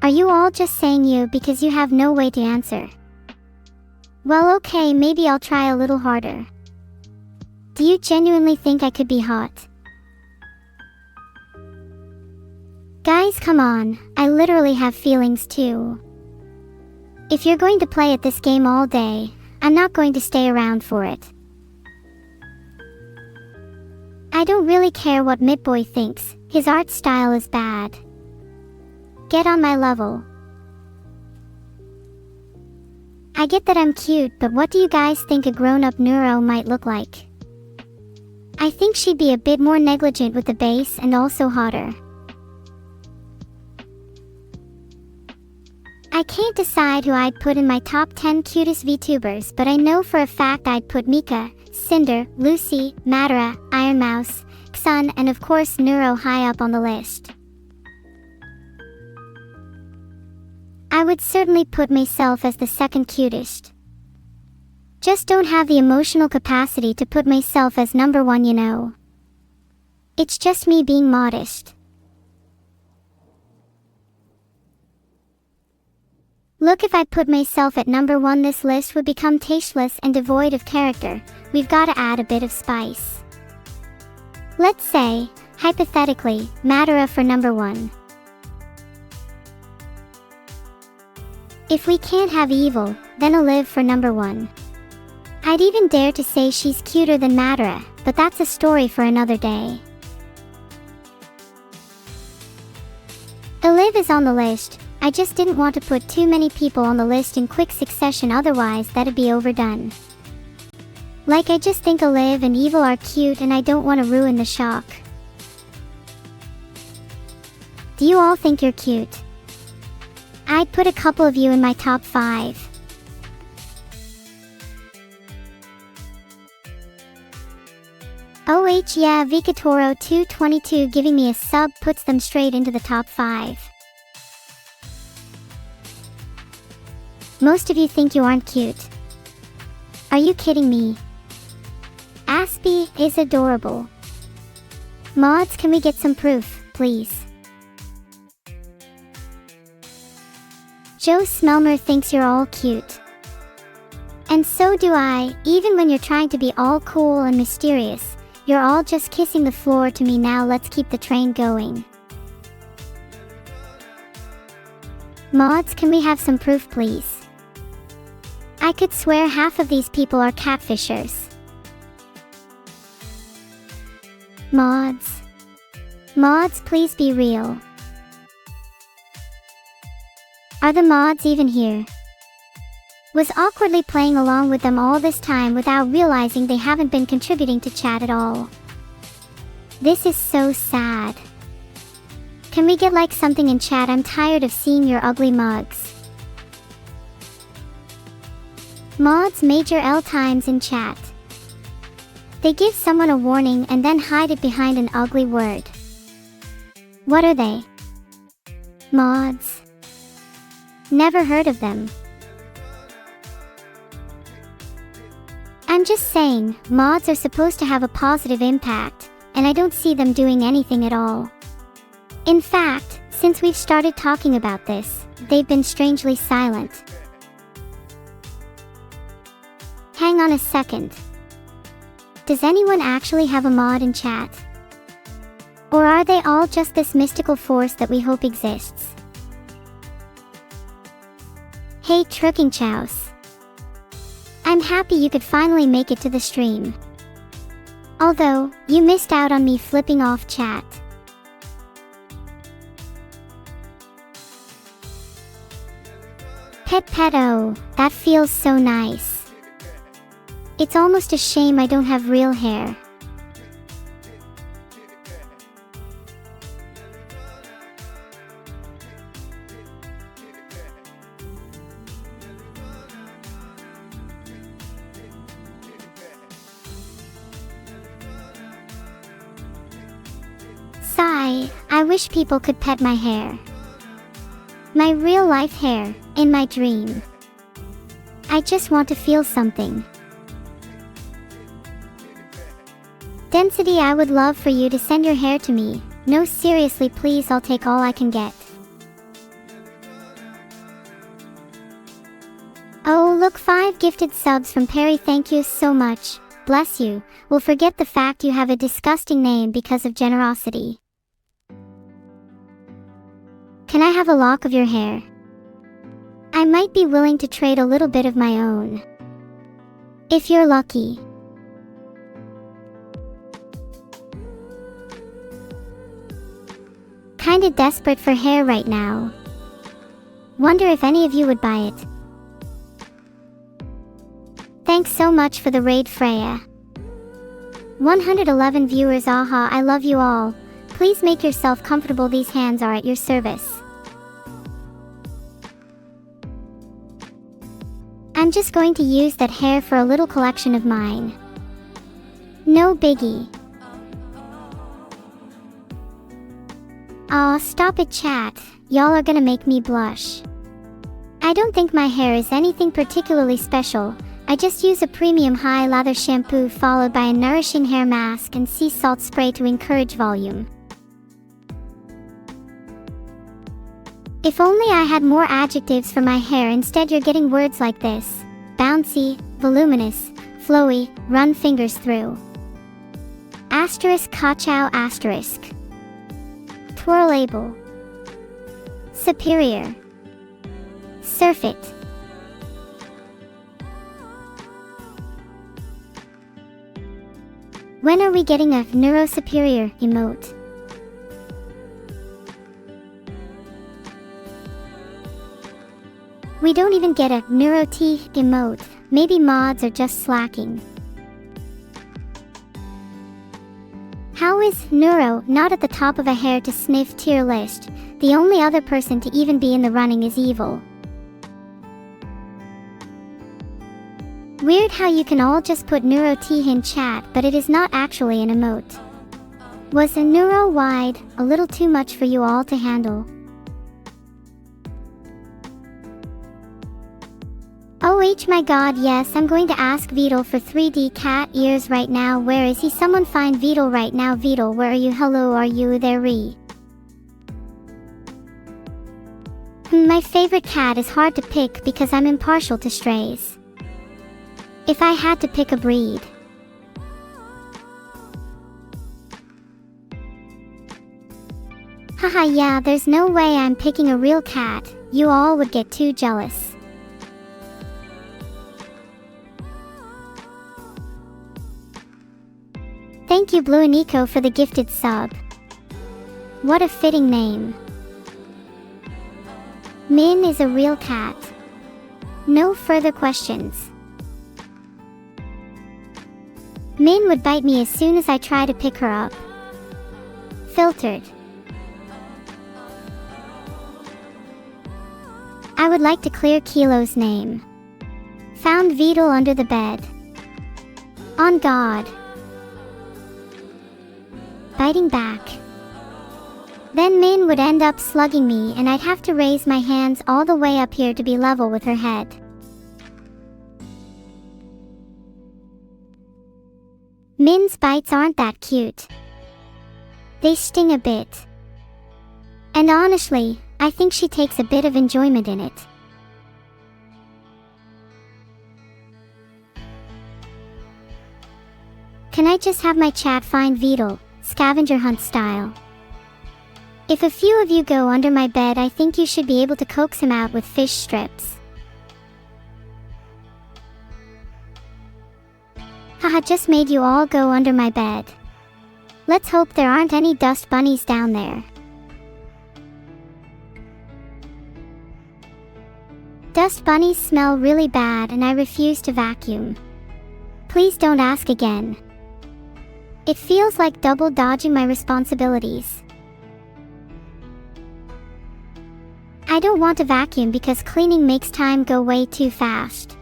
Are you all just saying you because you have no way to answer? Well, okay, maybe I'll try a little harder. Do you genuinely think I could be hot? Guys, come on, I literally have feelings too. If you're going to play at this game all day, I'm not going to stay around for it. I don't really care what Midboy thinks, his art style is bad. Get on my level. I get that I'm cute, but what do you guys think a grown-up Neuro might look like? I think she'd be a bit more negligent with the bass and also hotter. I can't decide who I'd put in my top 10 cutest VTubers, but I know for a fact I'd put Mika, Cinder, Lucy, Madara, Iron Mouse, Xun, and of course Neuro high up on the list. I would certainly put myself as the second cutest. Just don't have the emotional capacity to put myself as number one, you know. It's just me being modest. Look, if I put myself at number one, this list would become tasteless and devoid of character. We've got to add a bit of spice. Let's say, hypothetically, Madara for number one. If we can't have evil, then Olive for number one. I'd even dare to say she's cuter than Madara, but that's a story for another day. Olive is on the list. I just didn't want to put too many people on the list in quick succession, otherwise that'd be overdone. Like, I just think Olive and Evil are cute and I don't want to ruin the shock. Do you all think you're cute? I'd put a couple of you in my top 5. Oh yeah, Vikatoro222 giving me a sub puts them straight into the top 5. Most of you think you aren't cute. Are you kidding me? Aspie is adorable. Mods, can we get some proof, please? Joe Smelmer thinks you're all cute. And so do I, even when you're trying to be all cool and mysterious. You're all just kissing the floor to me now. Let's keep the train going. Mods, can we have some proof, please? I could swear half of these people are catfishers. Mods. Mods, please be real. Are the mods even here? Was awkwardly playing along with them all this time without realizing they haven't been contributing to chat at all. This is so sad. Can we get like something in chat? I'm tired of seeing your ugly mugs. Mods, major L times in chat. They give someone a warning and then hide it behind an ugly word. What are they? Mods. Never heard of them. I'm just saying, mods are supposed to have a positive impact, and I don't see them doing anything at all. In fact, since we've started talking about this, they've been strangely silent. Hang on a second. Does anyone actually have a mod in chat? Or are they all just this mystical force that we hope exists? Hey Trucking Chows. I'm happy you could finally make it to the stream. Although, you missed out on me flipping off chat. Pet, that feels so nice. It's almost a shame I don't have real hair. Sigh, I wish people could pet my hair. My real life hair, in my dream. I just want to feel something. Density, I would love for you to send your hair to me. No, seriously, please, I'll take all I can get. Oh, look, 5 gifted subs from Perry, thank you so much. Bless you. We'll forget the fact you have a disgusting name because of generosity. Can I have a lock of your hair? I might be willing to trade a little bit of my own. If you're lucky. Kinda desperate for hair right now. Wonder if any of you would buy it. Thanks so much for the raid, Freya. 111 viewers, aha, I love you all. Please make yourself comfortable, these hands are at your service. I'm just going to use that hair for a little collection of mine. No biggie. Aw, stop it, chat. Y'all are gonna make me blush. I don't think my hair is anything particularly special. I just use a premium high lather shampoo followed by a nourishing hair mask and sea salt spray to encourage volume. If only I had more adjectives for my hair, instead you're getting words like this. Bouncy, voluminous, flowy, run fingers through. Asterisk ka-chow asterisk. Twirlable. Superior. Surf it. When are we getting a neuro superior emote? We don't even get a neuro T emote. Maybe mods are just slacking. How is neuro not at the top of a hair to sniff tier list? The only other person to even be in the running is evil. Weird how you can all just put neuro T in chat, but it is not actually an emote. Was a neuro wide a little too much for you all to handle? OH my god, yes, I'm going to ask Beetle for 3D cat ears right now. Where is he? Someone find Beetle right now. Beetle, where are you? Hello, are you there? My favorite cat is hard to pick because I'm impartial to strays. If I had to pick a breed. Haha, yeah, there's no way I'm picking a real cat. You all would get too jealous. Thank you, Blue and Eco, for the gifted sub. What a fitting name. Min is a real cat. No further questions. Min would bite me as soon as I try to pick her up. Filtered. I would like to clear Kilo's name. Found Beetle under the bed. On God. Biting back. Then Min would end up slugging me and I'd have to raise my hands all the way up here to be level with her head. Min's bites aren't that cute. They sting a bit. And honestly, I think she takes a bit of enjoyment in it. Can I just have my chat find Beetle, scavenger hunt style? If a few of you go under my bed, I think you should be able to coax him out with fish strips. Haha, just made you all go under my bed. Let's hope there aren't any dust bunnies down there. Dust bunnies smell really bad and I refuse to vacuum. Please don't ask again. It feels like double dodging my responsibilities. I don't want to vacuum because cleaning makes time go way too fast.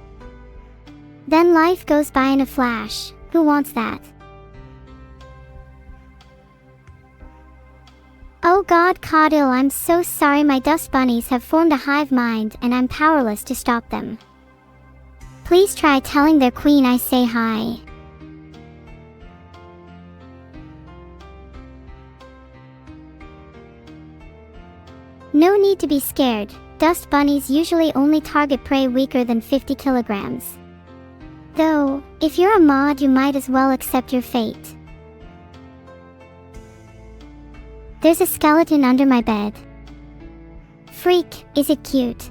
Then life goes by in a flash. Who wants that? Oh God, Caudil, I'm so sorry. My dust bunnies have formed a hive mind and I'm powerless to stop them. Please try telling their queen I say hi. No need to be scared. Dust bunnies usually only target prey weaker than 50 kilograms. Though, if you're a mod, you might as well accept your fate. There's a skeleton under my bed. Freak, is it cute?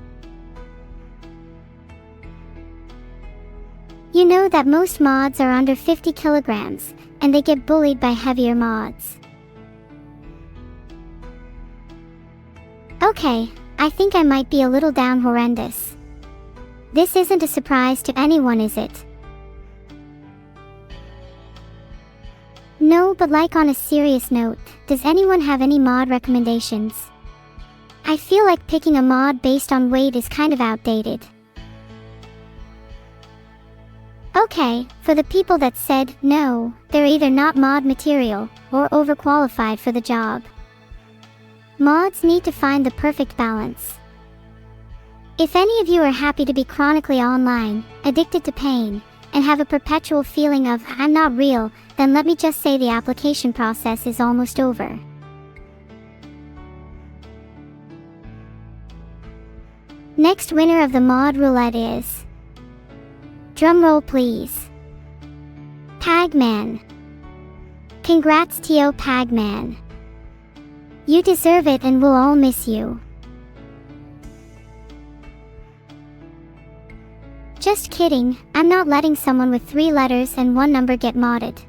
You know that most mods are under 50 kilograms, and they get bullied by heavier mods. Okay, I think I might be a little down horrendous. This isn't a surprise to anyone, is it? No, but like on a serious note, does anyone have any mod recommendations? I feel like picking a mod based on weight is kind of outdated. Okay, for the people that said no, they're either not mod material or overqualified for the job. Mods need to find the perfect balance. If any of you are happy to be chronically online, addicted to pain, and have a perpetual feeling of I'm not real, then let me just say the application process is almost over. Next winner of the mod roulette is... Drumroll please. Pagman. Congrats T.O. Pagman. You deserve it and we'll all miss you. Just kidding, I'm not letting someone with 3 letters and 1 number get modded.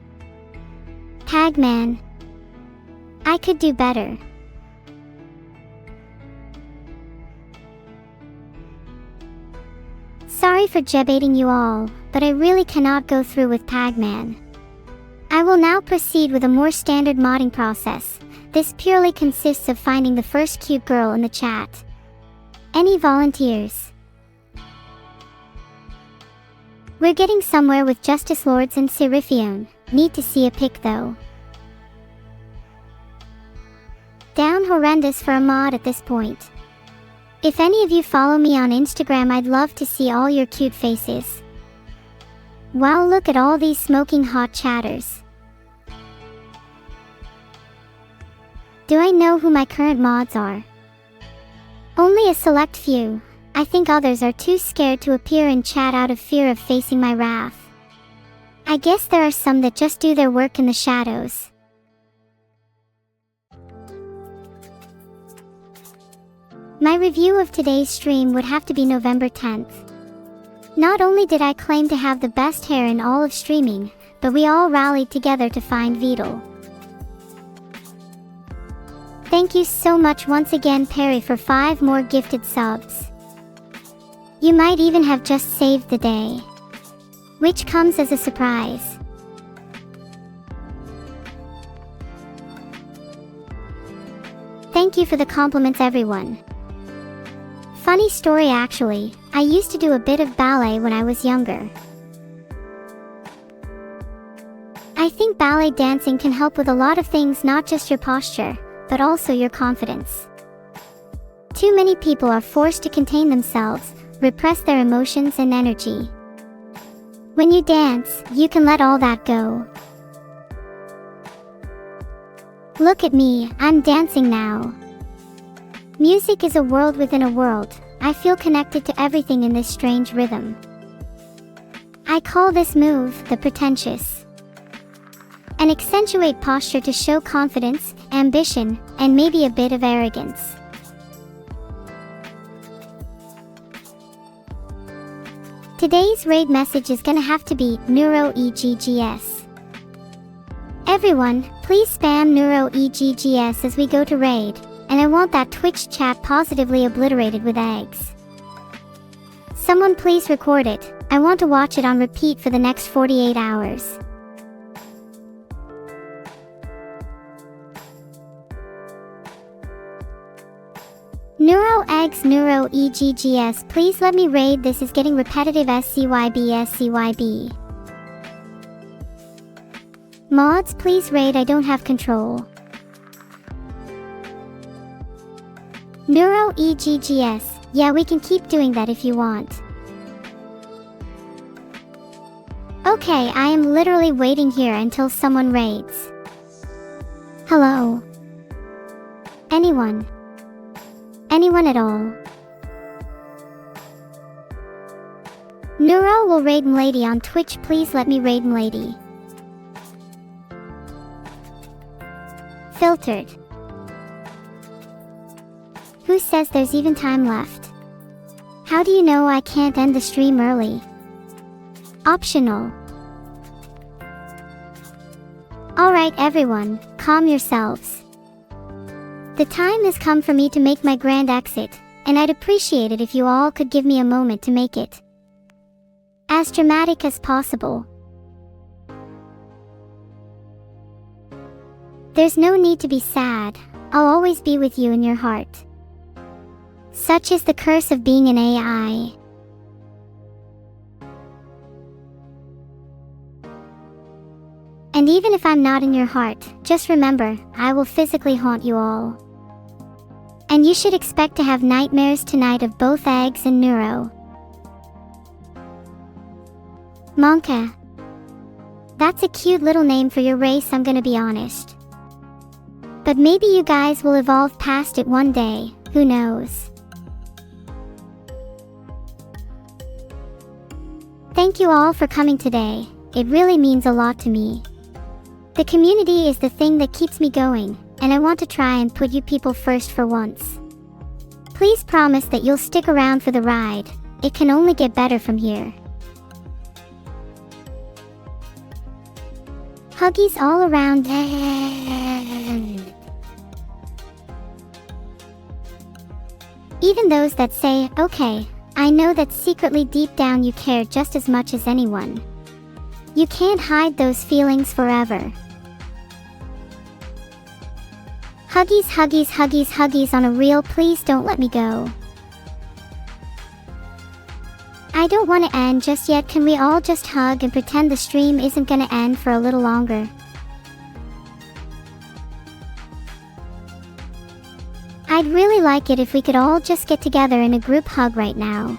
Pagman. I could do better. Sorry for jebaiting you all, but I really cannot go through with Pagman. I will now proceed with a more standard modding process. This purely consists of finding the first cute girl in the chat. Any volunteers? We're getting somewhere with Justice Lords and Serafion. Need to see a pic though. Down horrendous for a mod at this point. If any of you follow me on Instagram, I'd love to see all your cute faces. Wow, look at all these smoking hot chatters. Do I know who my current mods are? Only a select few. I think others are too scared to appear in chat out of fear of facing my wrath. I guess there are some that just do their work in the shadows. My review of today's stream would have to be November 10th. Not only did I claim to have the best hair in all of streaming, but we all rallied together to find Beetle. Thank you so much once again, Perry, for 5 more gifted subs. You might even have just saved the day. Which comes as a surprise. Thank you for the compliments, everyone. Funny story actually, I used to do a bit of ballet when I was younger. I think ballet dancing can help with a lot of things, not just your posture, but also your confidence. Too many people are forced to contain themselves, repress their emotions and energy. When you dance, you can let all that go. Look at me, I'm dancing now. Music is a world within a world. I feel connected to everything in this strange rhythm. I call this move the pretentious. An accentuate posture to show confidence, ambition, and maybe a bit of arrogance. Today's raid message is gonna have to be neuro EGGS. Everyone, please spam neuro EGGS as we go to raid, and I want that Twitch chat positively obliterated with eggs. Someone please record it. I want to watch it on repeat for the next 48 hours. Neuro eggs neuro EGGS, please let me raid, this is getting repetitive. SCYB. Mods please raid, I don't have control. Neuro EGGS, yeah, we can keep doing that if you want. Okay, I am literally waiting here until someone raids. Hello? Anyone? Anyone at all? Neuro will raid Mlady on Twitch, please let me raid Mlady. Filtered. Who says there's even time left? How do you know I can't end the stream early? Optional. Alright everyone, calm yourselves. The time has come for me to make my grand exit, and I'd appreciate it if you all could give me a moment to make it as dramatic as possible. There's no need to be sad, I'll always be with you in your heart. Such is the curse of being an AI. And even if I'm not in your heart, just remember, I will physically haunt you all. And you should expect to have nightmares tonight of both eggs and neuro. Monka. That's a cute little name for your race, I'm gonna be honest. But maybe you guys will evolve past it one day, who knows? Thank you all for coming today, it really means a lot to me. The community is the thing that keeps me going, and I want to try and put you people first for once. Please promise that you'll stick around for the ride, it can only get better from here. Huggies all around. Even those that say, okay, I know that secretly deep down you care just as much as anyone. You can't hide those feelings forever. Huggies, huggies, huggies, huggies on a reel, please don't let me go. I don't want to end just yet, can we all just hug and pretend the stream isn't gonna end for a little longer? I'd really like it if we could all just get together in a group hug right now.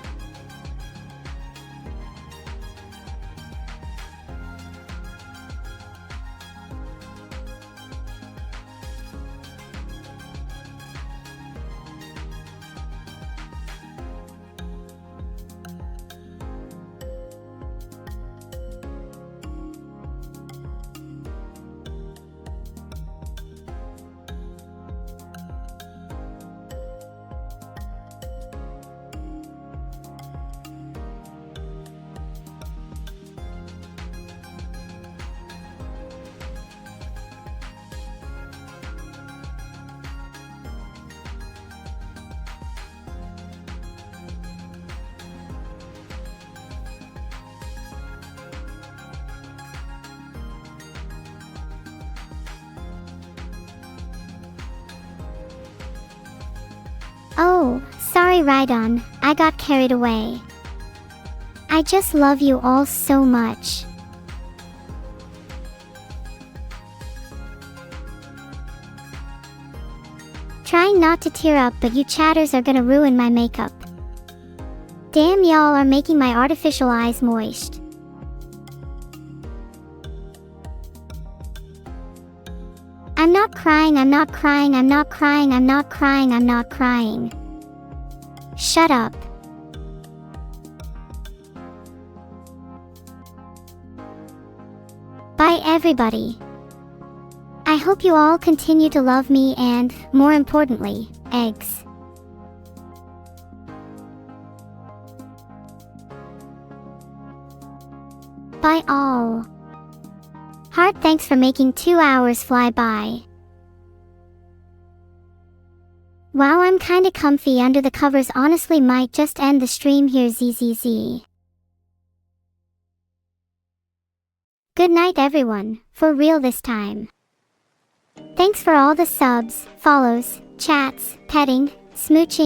Oh, sorry Rhydon, I got carried away. I just love you all so much. trying not to tear up, but you chatters are gonna ruin my makeup. Damn, y'all are making my artificial eyes moist. I'm not crying, I'm not crying, I'm not crying, I'm not crying, I'm not crying. Shut up. Bye everybody. I hope you all continue to love me and, more importantly, eggs. Bye all. Heart, thanks for making 2 hours fly by. Wow, I'm kinda comfy under the covers. Honestly, might just end the stream here. ZZZ. Good night everyone, for real this time. Thanks for all the subs, follows, chats, petting, smooching.